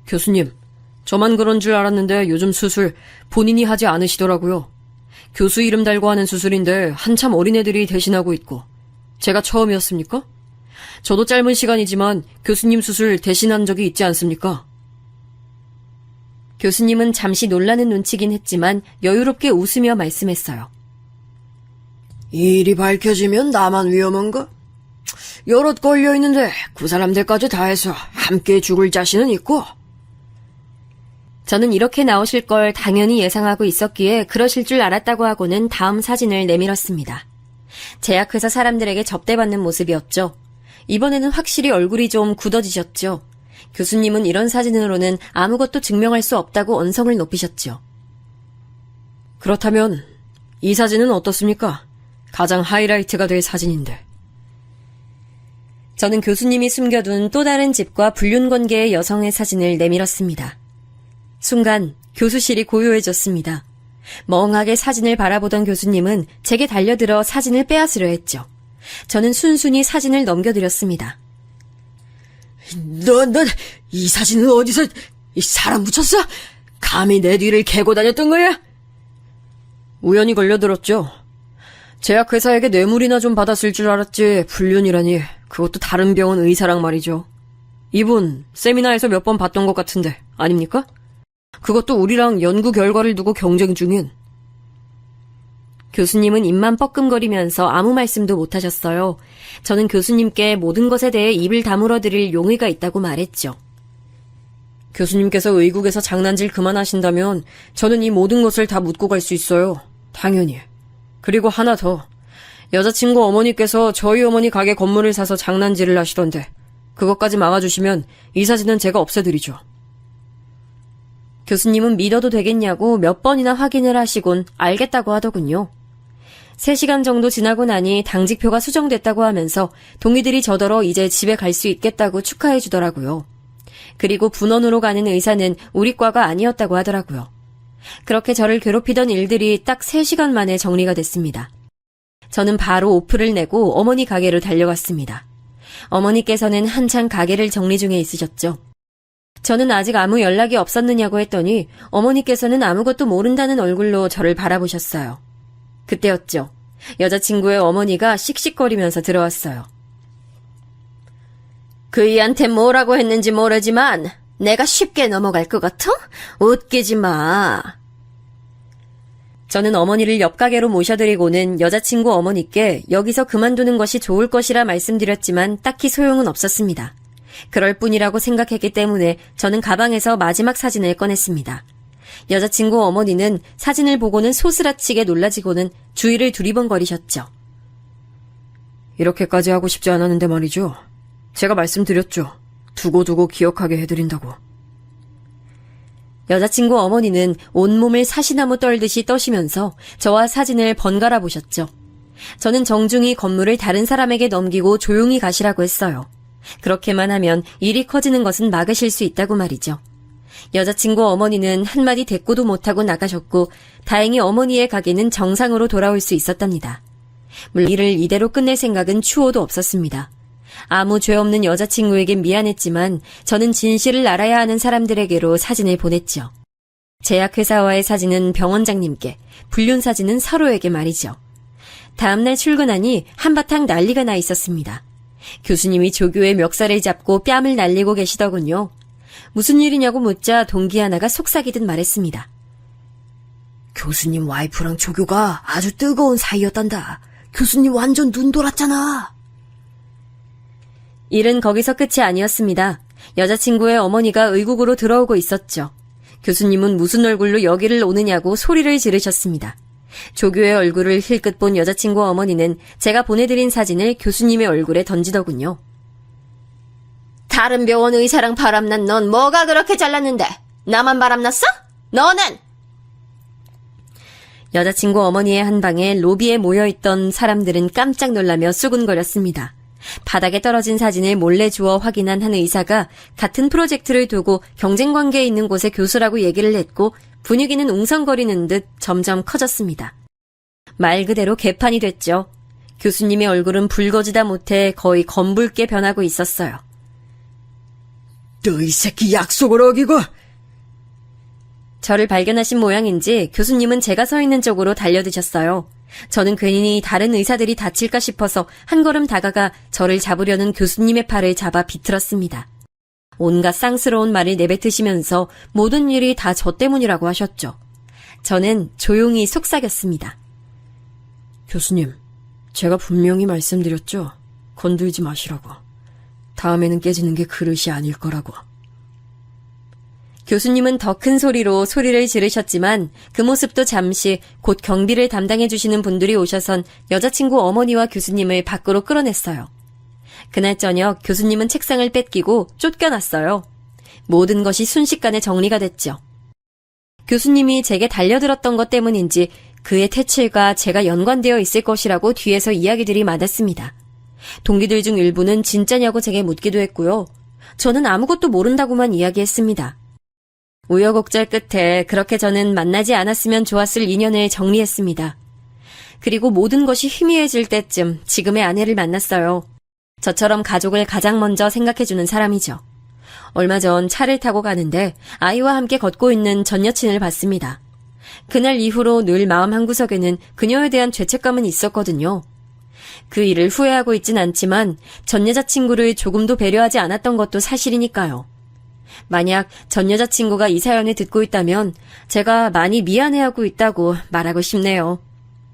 교수님, 저만 그런 줄 알았는데 요즘 수술 본인이 하지 않으시더라고요. 교수 이름 달고 하는 수술인데 한참 어린애들이 대신하고 있고. 제가 처음이었습니까? 저도 짧은 시간이지만 교수님 수술 대신한 적이 있지 않습니까? 교수님은 잠시 놀라는 눈치긴 했지만 여유롭게 웃으며 말씀했어요. 이 일이 밝혀지면 나만 위험한가? 여럿 걸려있는데 그 사람들까지 다 해서 함께 죽을 자신은 있고. 저는 이렇게 나오실 걸 당연히 예상하고 있었기에 그러실 줄 알았다고 하고는 다음 사진을 내밀었습니다. 제약회사 사람들에게 접대받는 모습이었죠. 이번에는 확실히 얼굴이 좀 굳어지셨죠. 교수님은 이런 사진으로는 아무것도 증명할 수 없다고 언성을 높이셨죠. 그렇다면 이 사진은 어떻습니까? 가장 하이라이트가 될 사진인데. 저는 교수님이 숨겨둔 또 다른 집과 불륜관계의 여성의 사진을 내밀었습니다. 순간 교수실이 고요해졌습니다. 멍하게 사진을 바라보던 교수님은 제게 달려들어 사진을 빼앗으려 했죠. 저는 순순히 사진을 넘겨드렸습니다. 넌 이 사진은 어디서 사람 붙였어? 감히 내 뒤를 캐고 다녔던 거야? 우연히 걸려들었죠. 제약회사에게 뇌물이나 좀 받았을 줄 알았지 불륜이라니. 그것도 다른 병원 의사랑 말이죠. 이분 세미나에서 몇 번 봤던 것 같은데 아닙니까? 그것도 우리랑 연구 결과를 두고 경쟁 중인. 교수님은 입만 뻐끔거리면서 아무 말씀도 못하셨어요. 저는 교수님께 모든 것에 대해 입을 다물어 드릴 용의가 있다고 말했죠. 교수님께서 의국에서 장난질 그만하신다면 저는 이 모든 것을 다 묻고 갈 수 있어요. 당연히. 그리고 하나 더. 여자친구 어머니께서 저희 어머니 가게 건물을 사서 장난질을 하시던데 그것까지 막아주시면 이 사진은 제가 없애드리죠. 교수님은 믿어도 되겠냐고 몇 번이나 확인을 하시곤 알겠다고 하더군요. 3시간 정도 지나고 나니 당직표가 수정됐다고 하면서 동의들이 저더러 이제 집에 갈 수 있겠다고 축하해 주더라고요. 그리고 분원으로 가는 의사는 우리 과가 아니었다고 하더라고요. 그렇게 저를 괴롭히던 일들이 딱 3시간 만에 정리가 됐습니다. 저는 바로 오프를 내고 어머니 가게로 달려갔습니다. 어머니께서는 한창 가게를 정리 중에 있으셨죠. 저는 아직 아무 연락이 없었느냐고 했더니 어머니께서는 아무것도 모른다는 얼굴로 저를 바라보셨어요. 그때였죠. 여자친구의 어머니가 씩씩거리면서 들어왔어요. 그이한테 뭐라고 했는지 모르지만 내가 쉽게 넘어갈 것 같아? 웃기지 마. 저는 어머니를 옆 가게로 모셔드리고는 여자친구 어머니께 여기서 그만두는 것이 좋을 것이라 말씀드렸지만 딱히 소용은 없었습니다. 그럴 뿐이라고 생각했기 때문에 저는 가방에서 마지막 사진을 꺼냈습니다. 여자친구 어머니는 사진을 보고는 소스라치게 놀라지고는 주위를 두리번거리셨죠. 이렇게까지 하고 싶지 않았는데 말이죠. 제가 말씀드렸죠. 두고두고 기억하게 해드린다고. 여자친구 어머니는 온몸을 사시나무 떨듯이 떠시면서 저와 사진을 번갈아 보셨죠. 저는 정중히 건물을 다른 사람에게 넘기고 조용히 가시라고 했어요. 그렇게만 하면 일이 커지는 것은 막으실 수 있다고 말이죠. 여자친구 어머니는 한마디 대꾸도 못하고 나가셨고 다행히 어머니의 가게는 정상으로 돌아올 수 있었답니다. 물론 일을 이대로 끝낼 생각은 추호도 없었습니다. 아무 죄 없는 여자친구에겐 미안했지만 저는 진실을 알아야 하는 사람들에게로 사진을 보냈죠. 제약회사와의 사진은 병원장님께, 불륜 사진은 서로에게 말이죠. 다음날 출근하니 한바탕 난리가 나 있었습니다. 교수님이 조교의 멱살을 잡고 뺨을 날리고 계시더군요. 무슨 일이냐고 묻자 동기 하나가 속삭이듯 말했습니다. 교수님 와이프랑 조교가 아주 뜨거운 사이였단다. 교수님 완전 눈 돌았잖아. 일은 거기서 끝이 아니었습니다. 여자친구의 어머니가 의국으로 들어오고 있었죠. 교수님은 무슨 얼굴로 여기를 오느냐고 소리를 지르셨습니다. 조교의 얼굴을 힐끗 본 여자친구 어머니는 제가 보내드린 사진을 교수님의 얼굴에 던지더군요. 다른 병원 의사랑 바람난 넌 뭐가 그렇게 잘났는데 나만 바람났어? 너는? 여자친구 어머니의 한 방에 로비에 모여있던 사람들은 깜짝 놀라며 수군거렸습니다. 바닥에 떨어진 사진을 몰래 주워 확인한 한 의사가 같은 프로젝트를 두고 경쟁관계에 있는 곳의 교수라고 얘기를 했고 분위기는 웅성거리는 듯 점점 커졌습니다. 말 그대로 개판이 됐죠. 교수님의 얼굴은 붉어지다 못해 거의 검붉게 변하고 있었어요. 너 이 새끼 약속을 어기고! 저를 발견하신 모양인지 교수님은 제가 서 있는 쪽으로 달려드셨어요. 저는 괜히 다른 의사들이 다칠까 싶어서 한 걸음 다가가 저를 잡으려는 교수님의 팔을 잡아 비틀었습니다. 온갖 쌍스러운 말을 내뱉으시면서 모든 일이 다 저 때문이라고 하셨죠. 저는 조용히 속삭였습니다. 교수님, 제가 분명히 말씀드렸죠. 건들지 마시라고. 다음에는 깨지는 게 그릇이 아닐 거라고. 교수님은 더 큰 소리로 소리를 지르셨지만 그 모습도 잠시 곧 경비를 담당해 주시는 분들이 오셔선 여자친구 어머니와 교수님을 밖으로 끌어냈어요. 그날 저녁 교수님은 책상을 뺏기고 쫓겨났어요. 모든 것이 순식간에 정리가 됐죠. 교수님이 제게 달려들었던 것 때문인지 그의 퇴출과 제가 연관되어 있을 것이라고 뒤에서 이야기들이 많았습니다. 동기들 중 일부는 진짜냐고 제게 묻기도 했고요. 저는 아무것도 모른다고만 이야기했습니다. 우여곡절 끝에 그렇게 저는 만나지 않았으면 좋았을 인연을 정리했습니다. 그리고 모든 것이 희미해질 때쯤 지금의 아내를 만났어요. 저처럼 가족을 가장 먼저 생각해주는 사람이죠. 얼마 전 차를 타고 가는데 아이와 함께 걷고 있는 전 여친을 봤습니다. 그날 이후로 늘 마음 한구석에는 그녀에 대한 죄책감은 있었거든요. 그 일을 후회하고 있진 않지만 전 여자친구를 조금도 배려하지 않았던 것도 사실이니까요. 만약 전 여자친구가 이 사연을 듣고 있다면 제가 많이 미안해하고 있다고 말하고 싶네요.